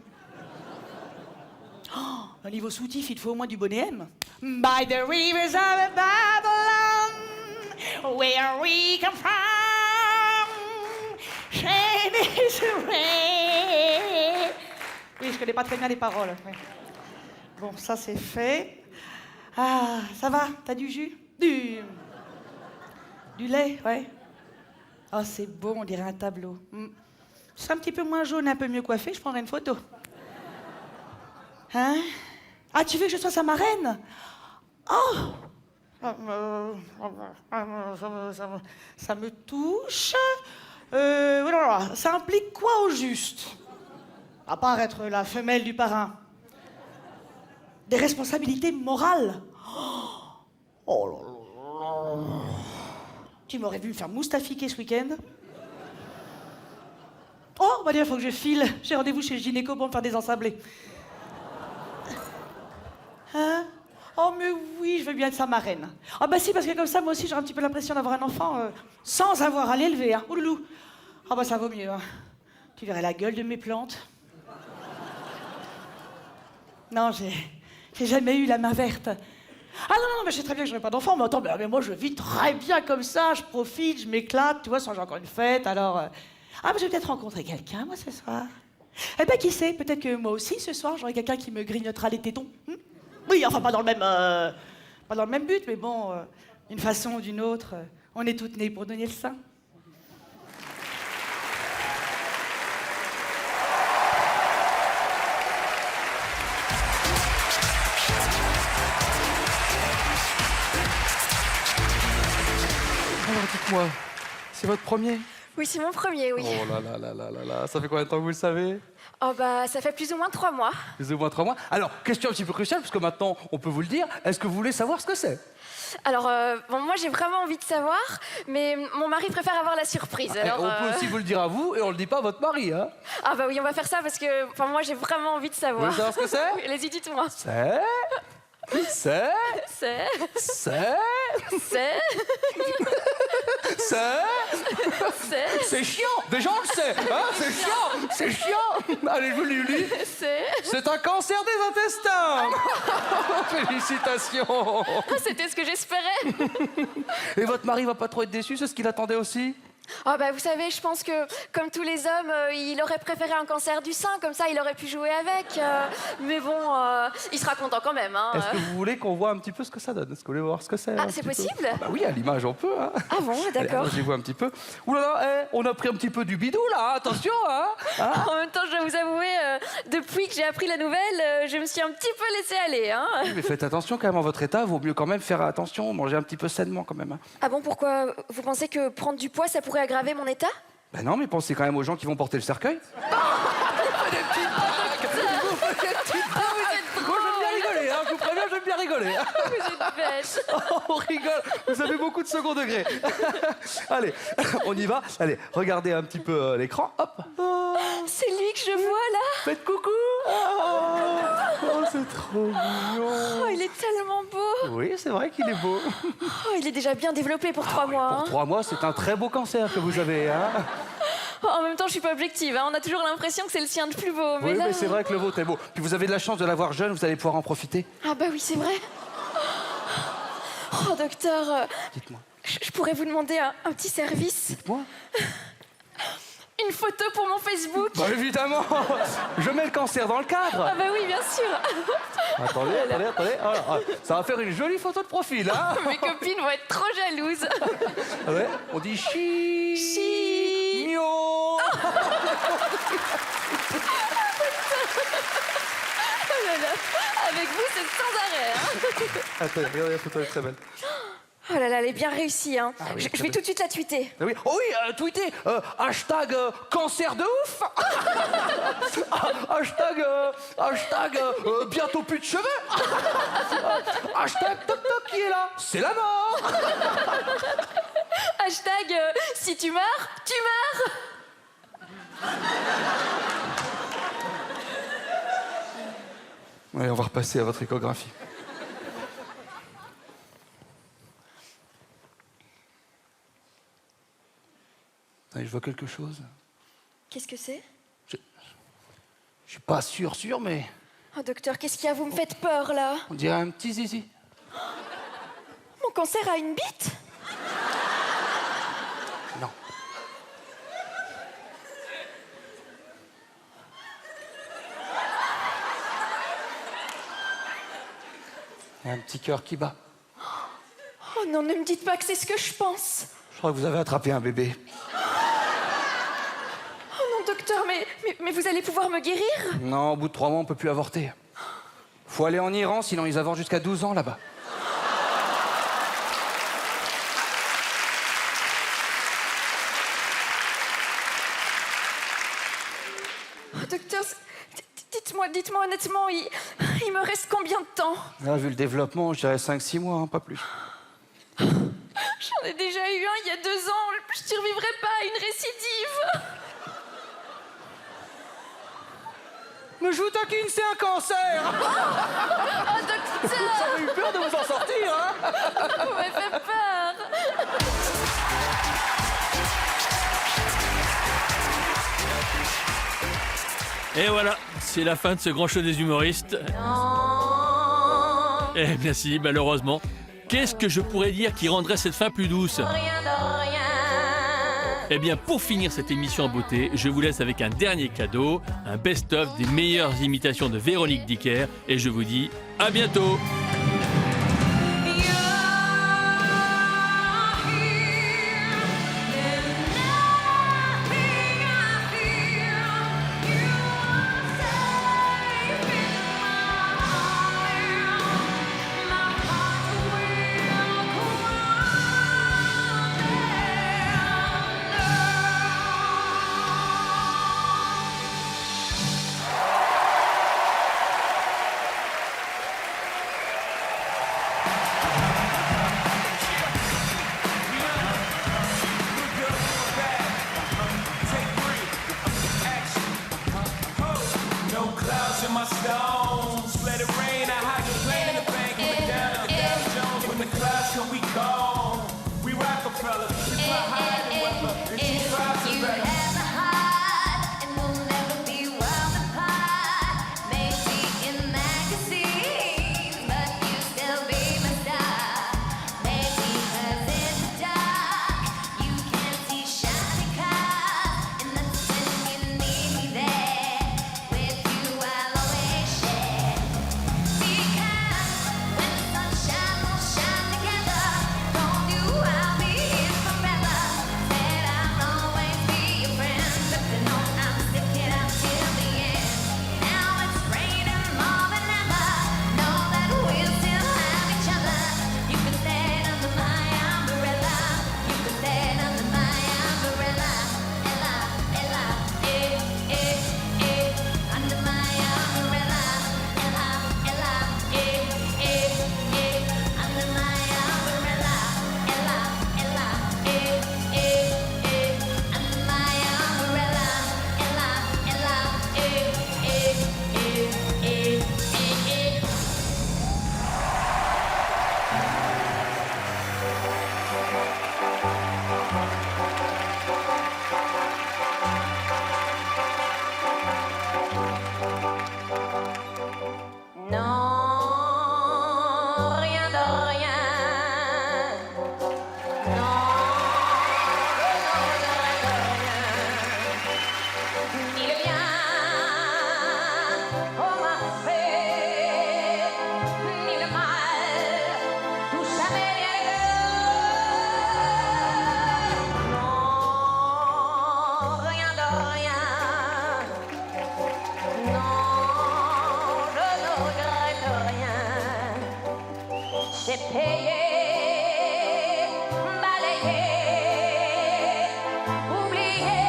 Oh, au niveau soutif, il te faut au moins du bonnet M. By the rivers of Babylon, where we come from, shame is rain. Oui, je connais pas très bien les paroles. Ouais. Bon, ça c'est fait. Ah, ça va? T'as du jus? Du lait, ouais. Oh, c'est beau, on dirait un tableau. C'est un petit peu moins jaune, un peu mieux coiffé, je prendrai une photo. Hein? Ah, tu veux que je sois sa marraine? Oh! Ça me touche. Voilà. Ça implique quoi au juste? À part être la femelle du parrain. Des responsabilités morales. Oh là là. Tu m'aurais vu me faire moustafiquer ce week-end. Oh, bah il faut que je file. J'ai rendez-vous chez le gynéco pour me faire désensabler. Hein? Oh, mais oui, je veux bien être sa marraine. Ah bah si, parce que comme ça, moi aussi, j'aurais un petit peu l'impression d'avoir un enfant sans avoir à l'élever, hein. Ouloulou. Ah bah ça vaut mieux, hein. Tu verrais la gueule de mes plantes. Non, j'ai jamais eu la main verte. Ah non, mais je sais très bien que je n'aurai pas d'enfant, mais attends, mais moi, je vis très bien comme ça, je profite, je m'éclate, tu vois, sans j'ai encore une fête, alors... Ah, mais je vais peut-être rencontrer quelqu'un, moi, ce soir. Eh ben, qui sait, peut-être que moi aussi, ce soir, j'aurai quelqu'un qui me grignotera les tétons. Oui, enfin, pas dans le même but, mais bon, d'une façon ou d'une autre, on est toutes nées pour donner le sein. Alors, dites-moi, c'est votre premier? Oui, c'est mon premier, oui. Oh là là là là là là, ça fait combien de temps que vous le savez? Oh bah, ça fait plus ou moins 3 mois. Plus ou moins 3 mois. Alors, question un petit peu cruciale, parce que maintenant, on peut vous le dire. Est-ce que vous voulez savoir ce que c'est? Alors, bon, moi, j'ai vraiment envie de savoir, mais mon mari préfère avoir la surprise. Alors, on peut aussi vous le dire à vous, et on le dit pas à votre mari, hein? Ah bah oui, on va faire ça, parce que moi, j'ai vraiment envie de savoir. Vous voulez savoir ce que c'est? Oui, allez-y, dites-moi. C'est... C'est... C'est chiant. Déjà, on le sait, hein? C'est chiant. C'est chiant. Allez, je vous le lis. C'est un cancer des intestins. Félicitations. C'était ce que j'espérais. Et votre mari va pas trop être déçu, c'est ce qu'il attendait aussi? Ah bah vous savez, je pense que comme tous les hommes, il aurait préféré un cancer du sein, comme ça il aurait pu jouer avec. Mais bon, il sera content quand même. Hein. Est-ce que vous voulez qu'on voit un petit peu ce que ça donne? Est-ce que vous voulez voir ce que c'est? Ah, c'est possible? Bah oui, à l'image on peut. Hein. Ah bon, d'accord. J'y vois un petit peu. Ouh là là, on a pris un petit peu du bidou là, attention. Hein. En même temps, je dois vous avouer, depuis que j'ai appris la nouvelle, je me suis un petit peu laissée aller. Hein. Oui, mais faites attention quand même à votre état, vaut mieux quand même faire attention, manger un petit peu sainement quand même. Hein. Ah bon, pourquoi? Vous pensez que prendre du poids, ça pourrait aggraver mon état? Ben non, mais pensez quand même aux gens qui vont porter le cercueil. Moi, j'aime bien rigoler, hein, je vous préviens, j'aime bien rigoler. Vous êtes bête. On rigole, vous avez beaucoup de second degré. Allez, on y va. Allez, regardez un petit peu l'écran. Hop. C'est lui que je vois là. Faites coucou. Oh, c'est trop mignon. Oh, il est tellement beau. Oui, c'est vrai qu'il est beau. Oh, il est déjà bien développé pour 3 mois. Pour 3 mois, c'est un très beau cancer que vous avez. Hein. Oh, en même temps, je suis pas objective. Hein. On a toujours l'impression que c'est le sien de plus beau. Mais Oui, là... mais c'est vrai que le vôtre est beau. Puis vous avez de la chance de l'avoir jeune, vous allez pouvoir en profiter. Ah bah oui, c'est vrai. Oh, docteur, Dites-moi. je pourrais vous demander un petit service. Dites-moi. Une photo pour mon Facebook. Bah évidemment. Je mets le cancer dans le cadre. Ah bah oui, bien sûr. Attendez. Ah, ça va faire une jolie photo de profil, hein. Mes copines vont être trop jalouses. Ouais. On dit chi. Chi. Mio. Oh là là. Avec vous, c'est sans arrêt. Hein. Attendez, regardez la photo, elle est très belle. Oh là là, elle est bien réussie. Hein. Ah oui, je vais tout de suite la tweeter. Ah oui. Oh oui, tweetez hashtag cancer de ouf. hashtag bientôt plus de cheveux. Hashtag toc toc qui est là. C'est la mort. Hashtag si tu meurs, tu meurs. Ouais, on va repasser à votre échographie. Attendez, je vois quelque chose. Qu'est-ce que c'est? Je suis pas sûr, mais Oh docteur, qu'est-ce qu'il y a? Vous me faites peur là. on dirait un petit zizi. Mon cancer a une bite? Non. Il y a un petit cœur qui bat. Oh non, ne me dites pas que c'est ce que je pense. Je crois que vous avez attrapé un bébé. Oh non docteur, mais vous allez pouvoir me guérir? Non, au bout de 3 mois, on peut plus avorter. Faut aller en Iran, sinon ils avortent jusqu'à 12 ans là-bas. Oh docteur, dites-moi honnêtement, il me reste combien de temps? Là, vu le développement, je dirais 5-6 mois, hein, pas plus. J'en ai déjà eu un il y a 2 ans. Je survivrai pas à une récidive. Mais je vous taquine, c'est un cancer. Oh docteur, J'avais eu peur de vous en sortir, hein. vous m'avez fait peur. Et voilà, c'est la fin de ce grand show des humoristes. Eh bien si, malheureusement. Qu'est-ce que je pourrais dire qui rendrait cette fin plus douce? Eh bien, pour finir cette émission en beauté, je vous laisse avec un dernier cadeau, un best-of des meilleures imitations de Véronique Dicker, et je vous dis à bientôt. c'est payé, balayé, oublié.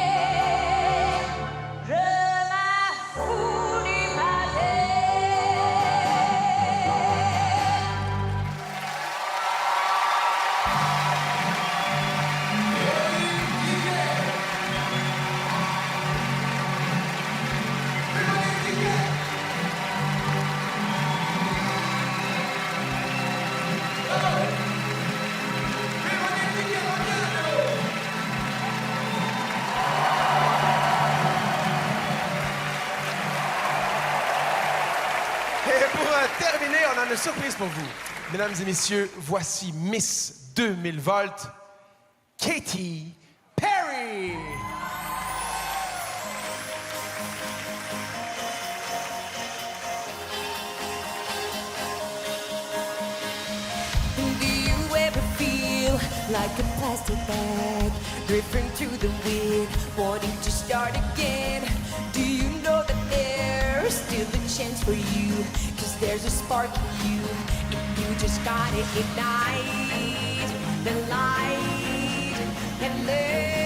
Je m'en fous du passé. Et pour terminer, on a une surprise pour vous. Mesdames et messieurs, voici Miss 2000 volts, Katy Perry. Do you ever feel like a plastic bag drifting through the wind, wanting to start again? Do you know that there's still a chance for you? 'Cause there's a spark in you, if you just gotta ignite the light and let